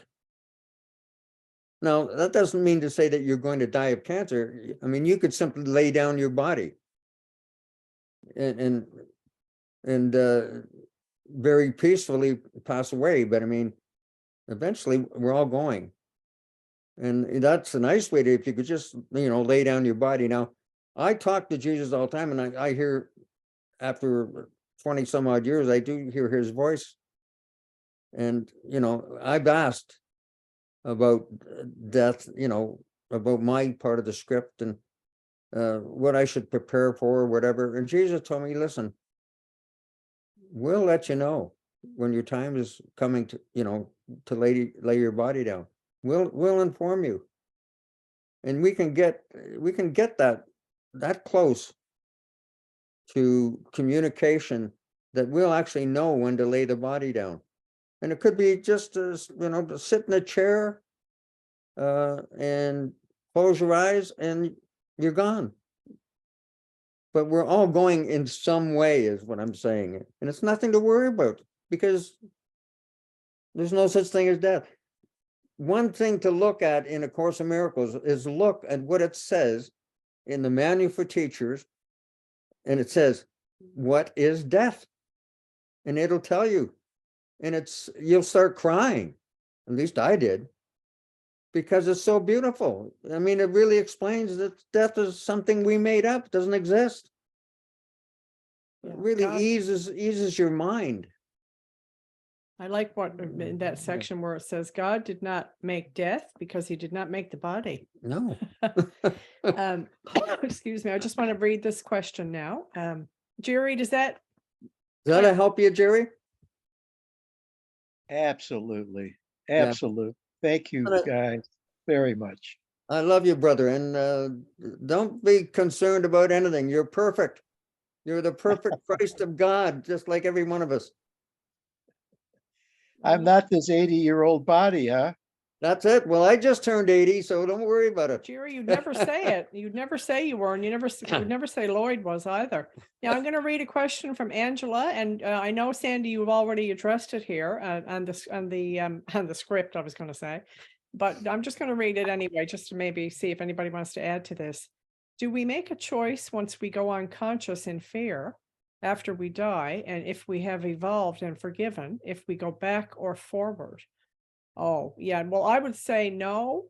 Now, that doesn't mean to say that you're going to die of cancer. I mean, you could simply lay down your body and very peacefully pass away. But I mean, eventually we're all going. And that's a nice way to, if you could just, lay down your body. Now, I talk to Jesus all the time, and I hear, after 20 some odd years, I do hear his voice. And, I've asked about death, about my part of the script and what I should prepare for, or whatever. And Jesus told me, listen, we'll let you know when your time is coming to, to lay your body down. We'll inform you. And we can get that close to communication that we'll actually know when to lay the body down. And it could be just as, sit in a chair and close your eyes and you're gone. But we're all going in some way, is what I'm saying. And it's nothing to worry about, because there's no such thing as death. One thing to look at in A Course in Miracles is look at what it says in the Manual for Teachers. And it says, what is death? And it'll tell you. And you'll start crying. At least I did. Because it's so beautiful. I mean, it really explains that death is something we made up. It doesn't exist. It really God- eases your mind. I like what in that section where it says God did not make death because he did not make the body. No. Excuse me. I just want to read this question now. Jerry, does that Does that help you, Jerry? Absolutely. Yeah. Absolutely. Thank you, But, guys, very much. I love you, brother. And don't be concerned about anything. You're perfect. You're the perfect Christ of God, just like every one of us. I'm not this 80-year-old body, huh? That's it. Well, I just turned 80, so don't worry about it. Jerry, you'd never say it. You'd never say you were, and you would never say Lloyd was either. Now I'm going to read a question from Angela, and I know, Sandie, you've already addressed it here on the script, I was going to say, but I'm just going to read it anyway, just to maybe see if anybody wants to add to this. Do we make a choice once we go unconscious in fear after we die, and if we have evolved and forgiven, if we go back or forward? Oh, yeah. Well, I would say no.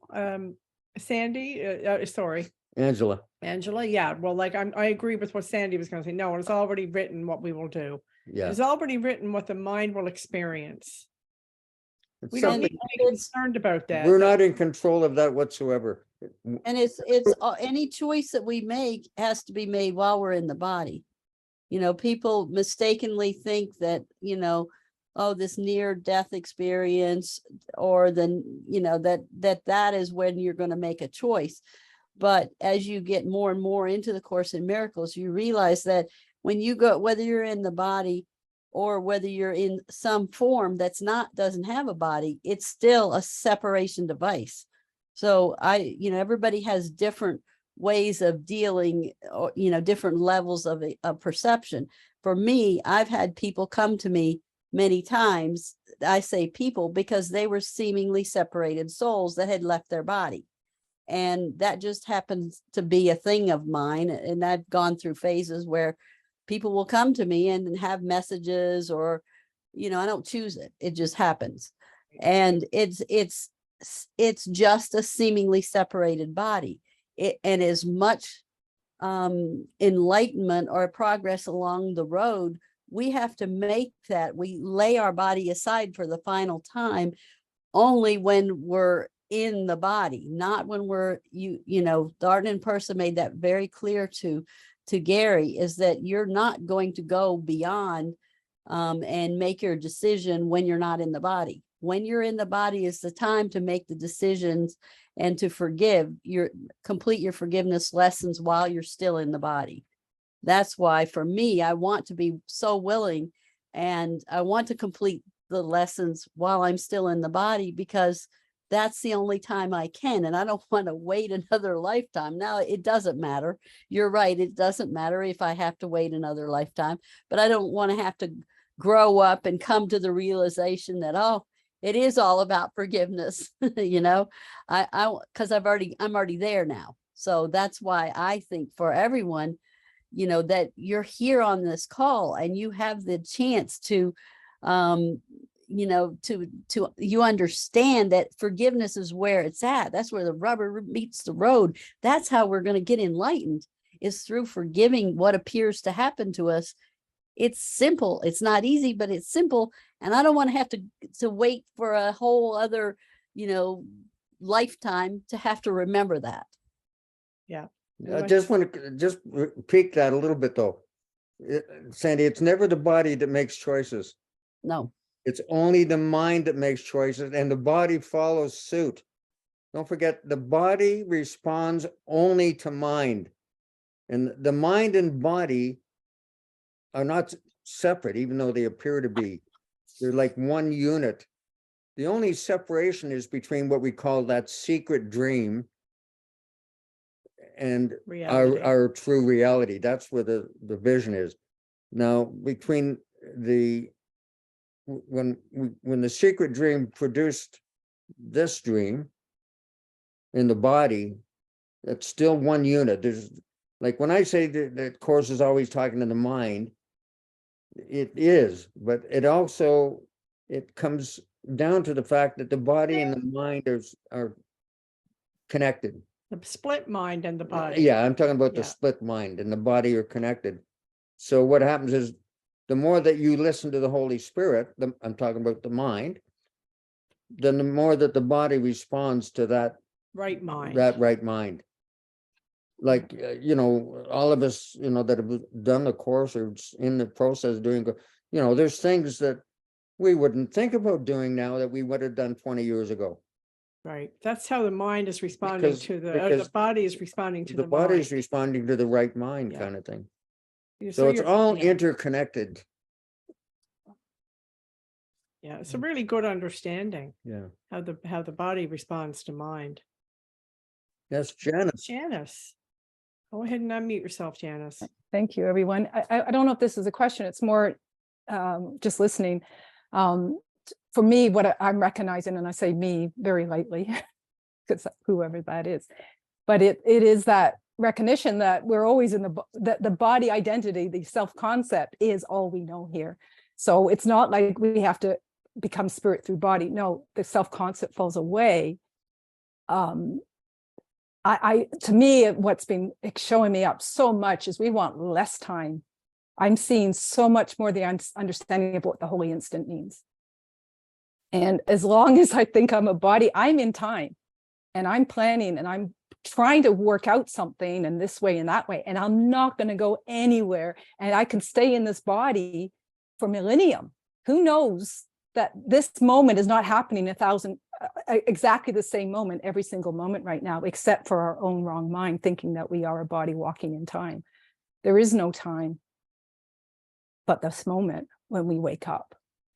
Sandie, sorry, Angela. yeah. Well, I agree with what Sandie was going to say. No, it's already written what we will do. Yeah. It's already written what the mind will experience. It's We don't something- need to be concerned about that. We're not in control of that whatsoever. And it's any choice that we make has to be made while we're in the body. People mistakenly think that, oh, this near death experience, or then, that is when you're going to make a choice. But as you get more and more into the Course in Miracles, you realize that when you go, whether you're in the body or whether you're in some form doesn't have a body, it's still a separation device. So everybody has different ways of dealing, or, different levels of perception. For me, I've had people come to me many times. I say people because they were seemingly separated souls that had left their body. And that just happens to be a thing of mine. And I've gone through phases where people will come to me and have messages, or, I don't choose it. It just happens. And it's just a seemingly separated body. And as much enlightenment or progress along the road, we have to make that, we lay our body aside for the final time only when we're in the body, not when we're, Darden and Persa made that very clear to Gary, is that you're not going to go beyond and make your decision when you're not in the body. When you're in the body is the time to make the decisions and to complete your forgiveness lessons while you're still in the body. That's why for me, I want to be so willing, and I want to complete the lessons while I'm still in the body, because that's the only time I can. And I don't want to wait another lifetime. Now, it doesn't matter. You're right. It doesn't matter if I have to wait another lifetime, but I don't want to have to grow up and come to the realization that, oh, it is all about forgiveness, because I'm already there now. So that's why I think for everyone, that you're here on this call and you have the chance to, you understand that forgiveness is where it's at. That's where the rubber meets the road. That's how we're going to get enlightened, is through forgiving what appears to happen to us. It's simple. It's not easy, but it's simple. And I don't want to have to wait for a whole other, lifetime to have to remember that. Yeah. I just want to peek that a little bit though. Sandie, it's never the body that makes choices. No. It's only the mind that makes choices, and the body follows suit. Don't forget, the body responds only to mind. And the mind and body are not separate, even though they appear to be. They're like one unit. The only separation is between what we call that secret dream and our true reality. That's where the vision is. Now, between when the secret dream produced this dream in the body, it's still one unit. There's, like, when I say that Course is always talking to the mind, it is, but it comes down to the fact that the body and the mind are connected. The split mind and the body. Yeah, I'm talking about the Yeah. split mind and the body are connected. So what happens is, the more that you listen to the Holy Spirit, I'm talking about the mind, then the more that the body responds to that Right mind. right mind. Like, all of us, that have done the Course or in the process of doing, there's things that we wouldn't think about doing now that we would have done 20 years ago. Right. That's how the mind is responding Because- to the because body is responding to The the body mind. is responding to the right mind, Yeah. kind of thing. Yeah, So it's you're- all yeah. interconnected. Yeah, it's a really good understanding Yeah. how the body responds to mind. Yes, Janice. Janice, go ahead and unmute yourself, Janice. Thank you, everyone. I don't know if this is a question. It's more just listening. For me, what I'm recognizing, and I say me very lightly, because whoever that is, but it is that recognition that we're always in the body identity, the self-concept is all we know here. So it's not like we have to become spirit through body. No, the self-concept falls away. To me, what's been showing me up so much is we want less time. I'm seeing so much more the understanding of what the holy instant means. And as long as I think I'm a body, I'm in time. and I'm planning and I'm trying to work out something and this way and that way, and I'm not going to go anywhere, and I can stay in this body for millennium. Who knows that this moment is not happening exactly the same moment every single moment right now, except for our own wrong mind thinking that we are a body walking in time. There is no time but this moment when we wake up.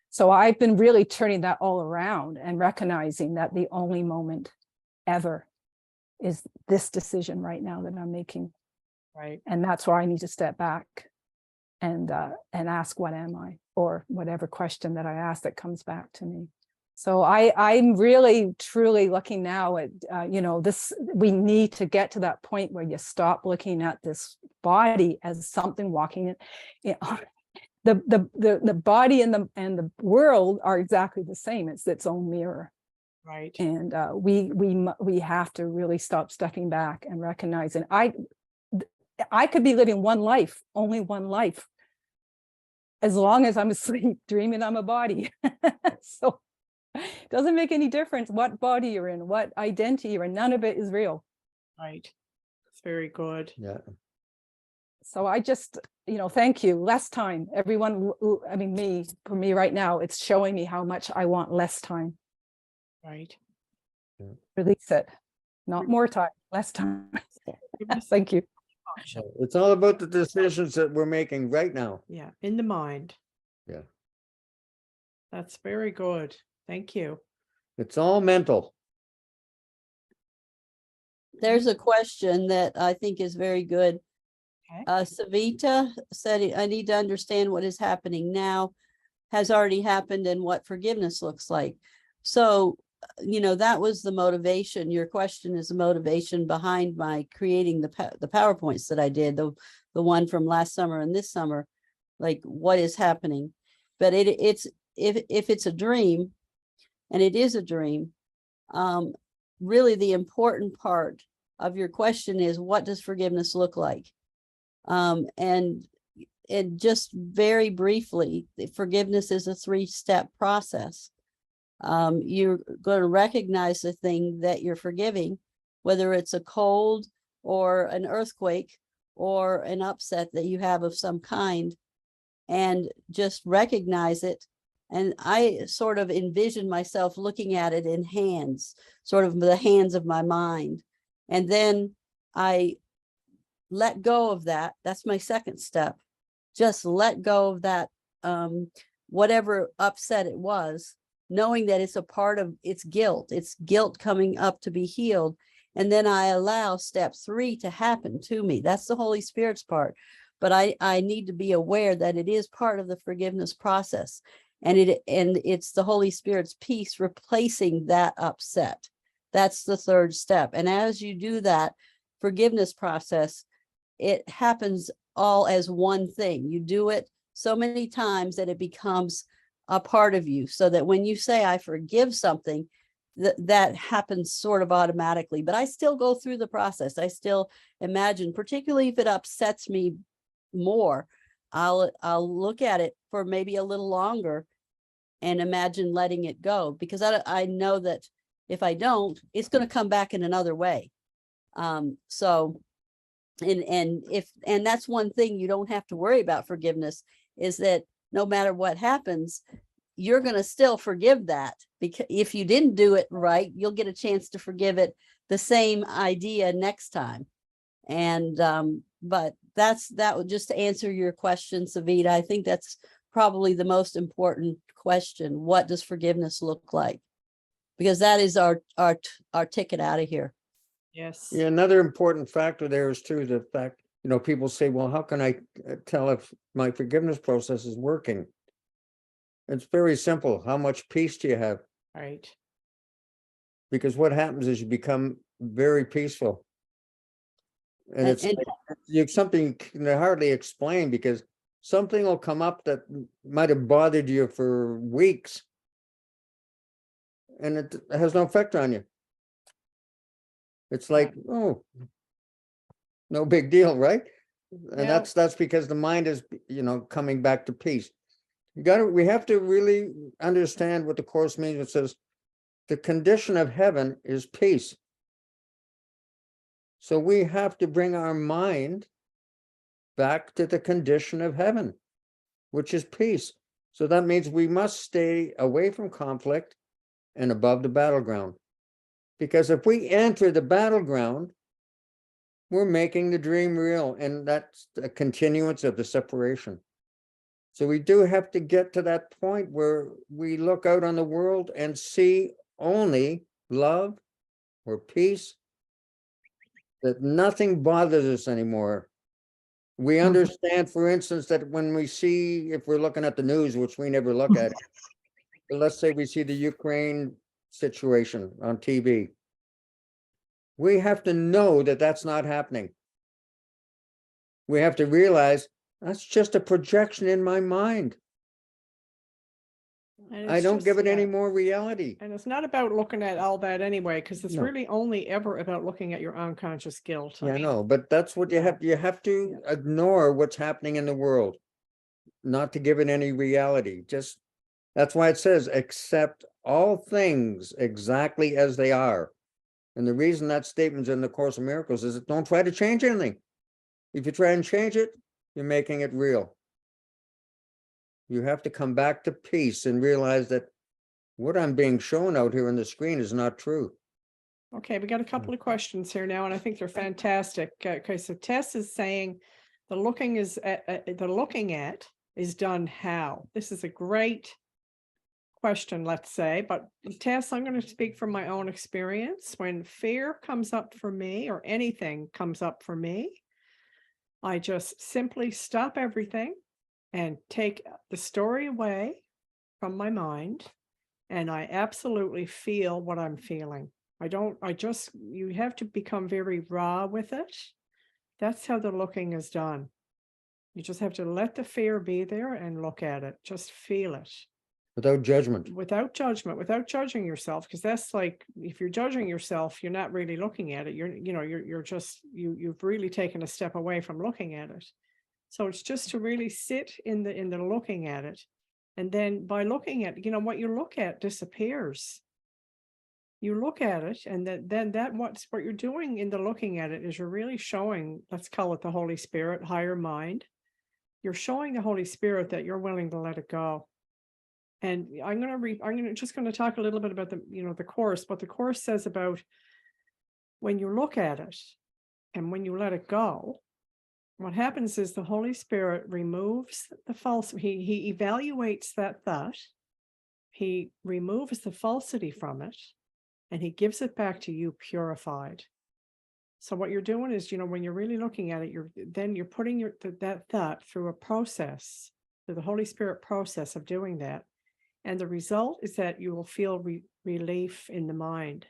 So I've been really turning that all around and recognizing that the only moment ever is this decision right now that I'm making. Right. And that's why I need to step back and ask, what am I? Or whatever question that I ask that comes back to me. So I'm really, truly looking now at, we need to get to that point where you stop looking at this body as something walking in. The body and the world are exactly the same. It's its own mirror. Right. And we have to really stop stepping back and recognizing I could be living one life, only one life, as long as I'm asleep, dreaming I'm a body. So it doesn't make any difference what body you're in, what identity you're in. None of it is real. Right. It's very good. Yeah. So I just, thank you. Less time. Everyone, for me right now, it's showing me how much I want less time. Right. Release it. Not more time, less time. Thank you. It's all about the decisions that we're making right now. Yeah, in the mind. Yeah. That's very good. Thank you. It's all mental. There's a question that I think is very good. Okay. Savita said, I need to understand what is happening now, has already happened, and what forgiveness looks like. So, that was the motivation. Your question is the motivation behind my creating the PowerPoints that I did, the one from last summer and this summer, like what is happening. But it's if it's a dream, and it is a dream, really the important part of your question is, what does forgiveness look like? And just very briefly, forgiveness is a 3-step process. You're going to recognize the thing that you're forgiving, whether it's a cold or an earthquake or an upset that you have of some kind, and just recognize it. And I sort of envision myself looking at it in hands, sort of the hands of my mind. And then I let go of that. That's my second step. Just let go of that, whatever upset it was, knowing that it's a part of it's guilt coming up to be healed. And then I allow step 3 to happen to me. That's the Holy Spirit's part. But I need to be aware that it is part of the forgiveness process. And it's the Holy Spirit's peace replacing that upset. That's the 3rd step. And as you do that forgiveness process, it happens all as one thing. You do it so many times that it becomes a part of you, so that when you say, I forgive something, that happens sort of automatically. But I still go through the process. I still imagine, particularly if it upsets me more, I'll look at it for maybe a little longer and imagine letting it go, because I know that if I don't, it's going to come back in another way. So that's one thing you don't have to worry about forgiveness, is that no matter what happens, you're going to still forgive that, because if you didn't do it right, you'll get a chance to forgive it the same idea next time. And but that would just to answer your question, Savita. I think that's probably the most important question. What does forgiveness look like? Because that is our ticket out of here. Yes. Yeah, another important factor there is too the fact, people say, well, how can I tell if my forgiveness process is working? It's very simple. How much peace do you have? Right. Because what happens is you become very peaceful. And it's something you can hardly explain, because something will come up that might have bothered you for weeks, and it has no effect on you. It's like, oh, no big deal, right? And Yeah. that's because the mind is, coming back to peace. We have to really understand what the Course means. It says the condition of heaven is peace. So we have to bring our mind back to the condition of heaven, which is peace. So that means we must stay away from conflict and above the battleground. Because if we enter the battleground, we're making the dream real, and that's a continuance of the separation. So we do have to get to that point where we look out on the world and see only love or peace, that nothing bothers us anymore. We understand, for instance, that when we see, if we're looking at the news, which we never look at, but let's say we see the Ukraine situation on TV, we have to know that that's not happening. We have to realize that's just a projection in my mind. And I it's don't just- give it any yeah. more reality. And it's not about looking at all that anyway, because it's No. really only ever about looking at your unconscious guilt. Yeah, I know, but that's what you Yeah. have to ignore what's happening in the world, not to give it any reality. Just, that's why it says, accept all things exactly as they are. And the reason that statement's in the Course of Miracles is that don't try to change anything. If you try and change it, you're making it real. You have to come back to peace and realize that what I'm being shown out here on the screen is not true. Okay, we got a couple of questions here now, and I think they're fantastic. Okay, so Tess is saying the looking at is done how? This is a great question, let's say, but Tess, I'm going to speak from my own experience. When fear comes up for me, or anything comes up for me, I just simply stop everything and take the story away from my mind, and I absolutely feel what I'm feeling. You have to become very raw with it. That's how the looking is done. You just have to let the fear be there and look at it. Just feel it Without judgment. without judgment, without judging yourself. Because that's like, if you're judging yourself, you're not really looking at it. You've really taken a step away from looking at it. So it's just to really sit in the looking at it. And then by looking at, what you look at disappears. You look at it, and then what you're doing in the looking at it is you're really showing, let's call it the Holy Spirit, higher mind. You're showing the Holy Spirit that you're willing to let it go. And I'm just going to talk a little bit about the Course, what the Course says about when you look at it and when you let it go. What happens is the Holy Spirit removes the false. He evaluates that thought. He removes the falsity from it. And he gives it back to you purified. So what you're doing is, when you're really looking at it, you're putting that thought through a process, through the Holy Spirit process of doing that. And the result is that you will feel relief in the mind.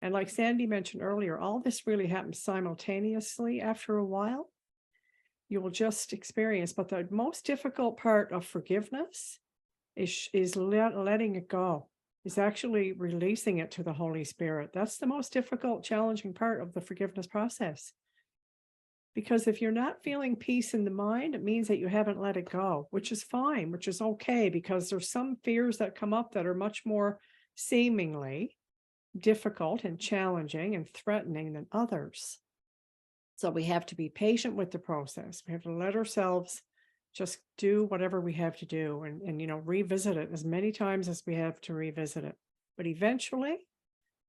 And like Sandie mentioned earlier, all this really happens simultaneously after a while. You will just experience, but the most difficult part of forgiveness is letting it go. Is actually releasing it to the Holy Spirit. That's the most difficult, challenging part of the forgiveness process. Because if you're not feeling peace in the mind, it means that you haven't let it go, which is fine, which is okay, because there's some fears that come up that are much more seemingly difficult and challenging and threatening than others. So we have to be patient with the process. We have to let ourselves just do whatever we have to do and revisit it as many times as we have to revisit it. But eventually,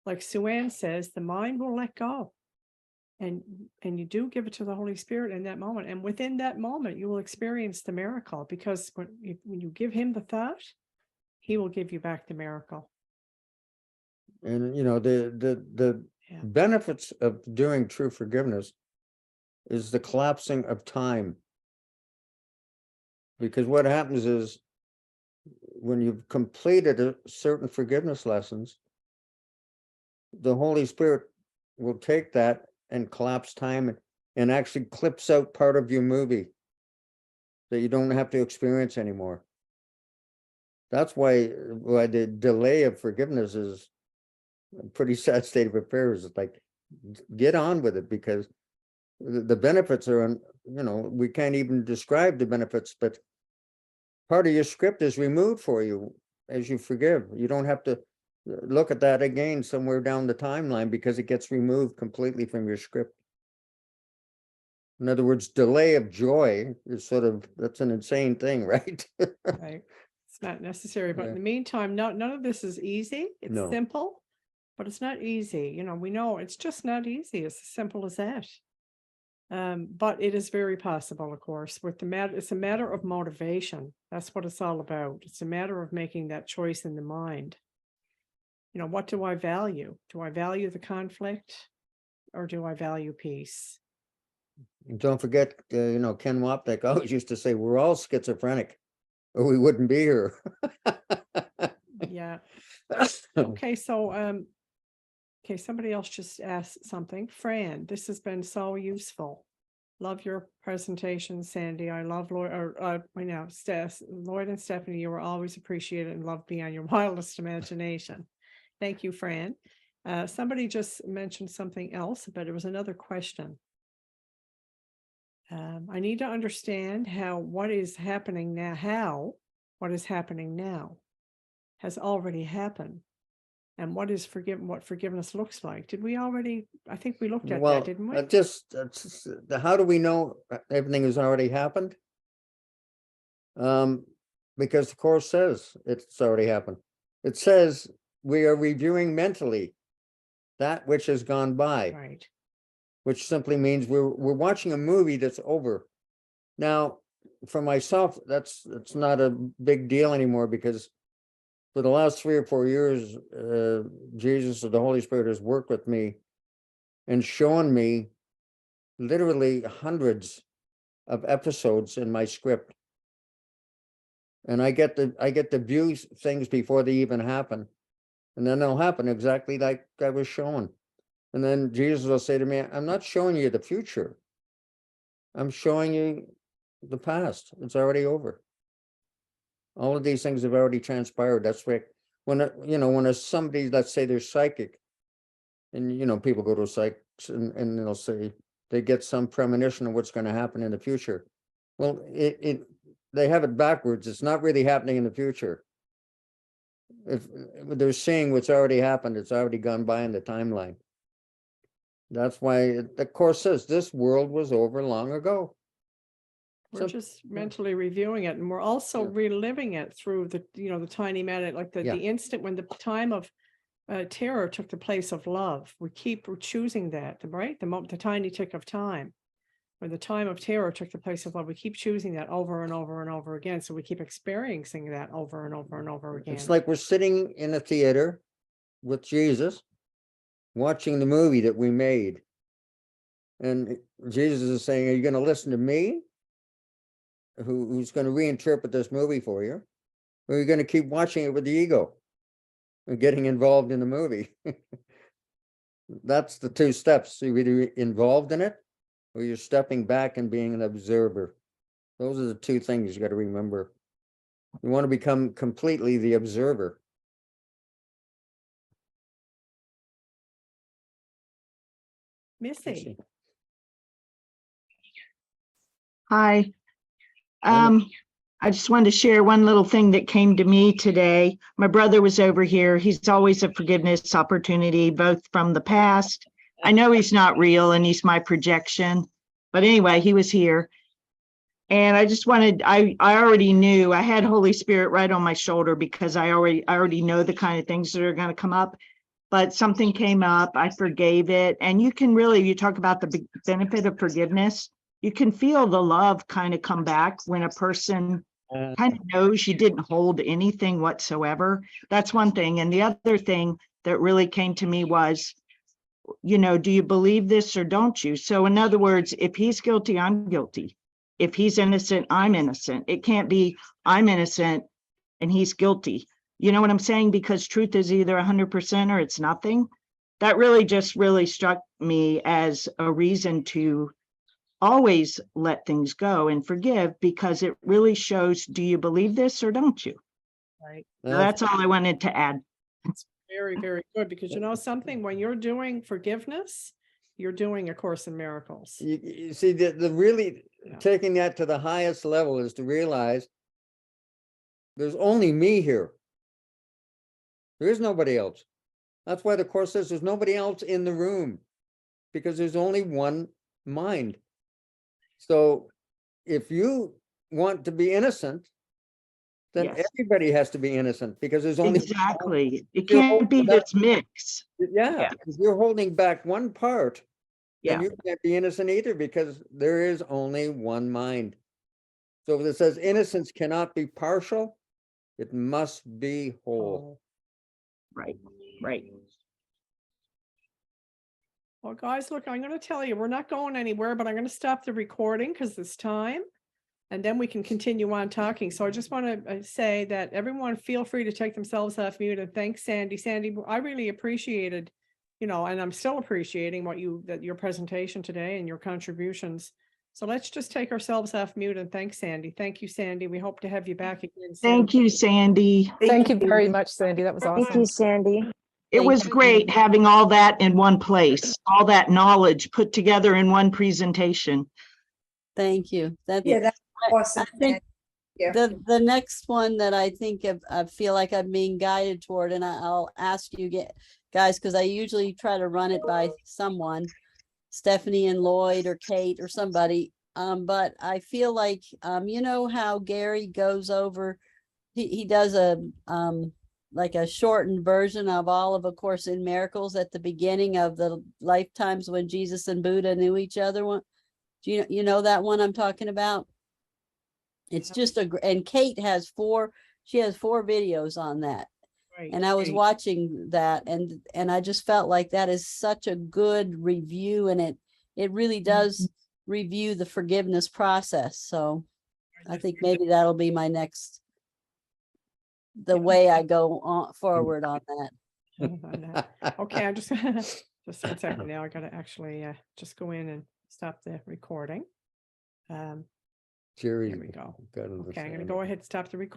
like Sue-Ann says, the mind will let go. And you do give it to the Holy Spirit in that moment. And within that moment, you will experience the miracle, because when you give him the thought, he will give you back the miracle. And the Yeah. benefits of doing true forgiveness is the collapsing of time. Because what happens is, when you've completed a certain forgiveness lessons, the Holy Spirit will take that and collapse time and actually clips out part of your movie that you don't have to experience anymore. That's why the delay of forgiveness is a pretty sad state of affairs. It's like, get on with it, because the benefits are, we can't even describe the benefits, but part of your script is removed for you as you forgive. You don't have to look at that again somewhere down the timeline, because it gets removed completely from your script. In other words, delay of joy is sort of, that's an insane thing, right? Right. It's not necessary, but in Yeah. the meantime, none of this is easy. It's No. simple, but it's not easy. You know, we know it's just not easy. It's as simple as that. But it is very possible, of course, with the matter, it's a matter of motivation. That's what it's all about. It's a matter of making that choice in the mind. You know, what do I value? Do I value the conflict or do I value peace? And don't forget, Ken Wapnick always used to say, we're all schizophrenic, or we wouldn't be here. Yeah. Okay, so okay, somebody else just asked something. Fran, this has been so useful. Love your presentation, Sandy. I love Lloyd, Lloyd and Stephanie, you were always appreciated and loved beyond your wildest imagination. Thank you, Fran. Somebody just mentioned something else, but it was another question. I need to understand what is happening now has already happened. And what forgiveness looks like. Did we already, I think we looked at Well, that, didn't we? how do we know everything has already happened? Because the course says it's already happened. It says we are reviewing mentally that which has gone by, Right. which simply means we're watching a movie that's over. Now, for myself, that's not a big deal anymore, because for the last 3 or 4 years, Jesus or the Holy Spirit has worked with me and shown me literally hundreds of episodes in my script. And I get to view things before they even happen. And then they'll happen exactly like I was shown. And then Jesus will say to me, I'm not showing you the future. I'm showing you the past. It's already over. All of these things have already transpired. That's why when somebody, let's say they're psychic, and people go to psychics and they'll say they get some premonition of what's going to happen in the future. Well, they have it backwards. It's not really happening in the future. If they're seeing what's already happened, it's already gone by in the timeline. That's why the course says this world was over long ago. We're just mentally reviewing it, and we're also Yeah. reliving it through the tiny matter, like the instant when the time of terror took the place of love. We're choosing that, right? The tiny tick of time, when the time of terror took the place of love, we keep choosing that over and over and over again. So we keep experiencing that over and over and over again. It's like we're sitting in a theater with Jesus, watching the movie that we made. And Jesus is saying, are you going to listen to me? Who's going to reinterpret this movie for you? Or are you going to keep watching it with the ego and getting involved in the movie? That's the 2 steps. You're either involved in it or you're stepping back and being an observer. Those are the 2 things you got to remember. You want to become completely the observer. Missy. Hi. Wonderful. I just wanted to share one little thing that came to me today. My brother was over here. He's always a forgiveness opportunity, both from the past. I know he's not real and he's my projection, but anyway, he was here. And I just wanted, I already knew, I had Holy Spirit right on my shoulder because I already know the kind of things that are going to come up. But something came up, I forgave it. And you can really, you talk about the benefit of forgiveness. You can feel the love kind of come back when a person kind of knows you didn't hold anything whatsoever. That's one thing. And the other thing that really came to me was, do you believe this or don't you? So in other words, if he's guilty, I'm guilty. If he's innocent, I'm innocent. It can't be I'm innocent and he's guilty. You know what I'm saying? Because truth is either 100% or it's nothing. That really struck me as a reason to always let things go and forgive, because it really shows, do you believe this or don't you? Right. So that's all I wanted to add. It's very, very good, because something, when you're doing forgiveness, you're doing A Course in Miracles. You see, the really taking that to the highest level is to realize there's only me here. There is nobody else. That's why the Course says there's nobody else in the room, because there's only one mind. So if you want to be innocent, then Yes. everybody has to be innocent because there's only. Exactly. It you're can't be holding back- this mix. Yeah, Yeah. if you're holding back one part, then Yeah. you can't be innocent either because there is only one mind. So if it says innocence cannot be partial, it must be whole. Right, right. Well, guys, look, I'm going to tell you, we're not going anywhere, but I'm going to stop the recording because it's time. And then we can continue on talking. So I just want to say that everyone feel free to take themselves off mute and thank Sandie. Sandie, I really appreciated, and I'm still appreciating your presentation today and your contributions. So let's just take ourselves off mute and thank Sandie. Thank you, Sandie. We hope to have you back again soon. Thank you, Sandy. Thank you very much, Sandy. That was Thank you, awesome. Sandy. It Thank was you. great having all that in one place, all that knowledge put together in one presentation. Thank you. That, Yeah, that's awesome. I think Yeah. the next one that I think I feel like I'm being guided toward, and I'll ask you guys, because I usually try to run it by someone, Stephanie and Lloyd or Kate or somebody. But I feel like, you know how Gary goes over, he does like a shortened version of all of A Course in Miracles at the beginning of the lifetimes when Jesus and Buddha knew each other. Do you know that one I'm talking about? It's just and Kate has she has 4 videos on that. Right, And I was great. watching that and I just felt like that is such a good review, and it really does review the forgiveness process. So I think maybe that'll be my next, the way I go on forward on that. Okay, I'm just just 1 second now. I gotta actually just go in and stop the recording. Jerry. There we go. Okay, I'm gonna go ahead and stop the recording.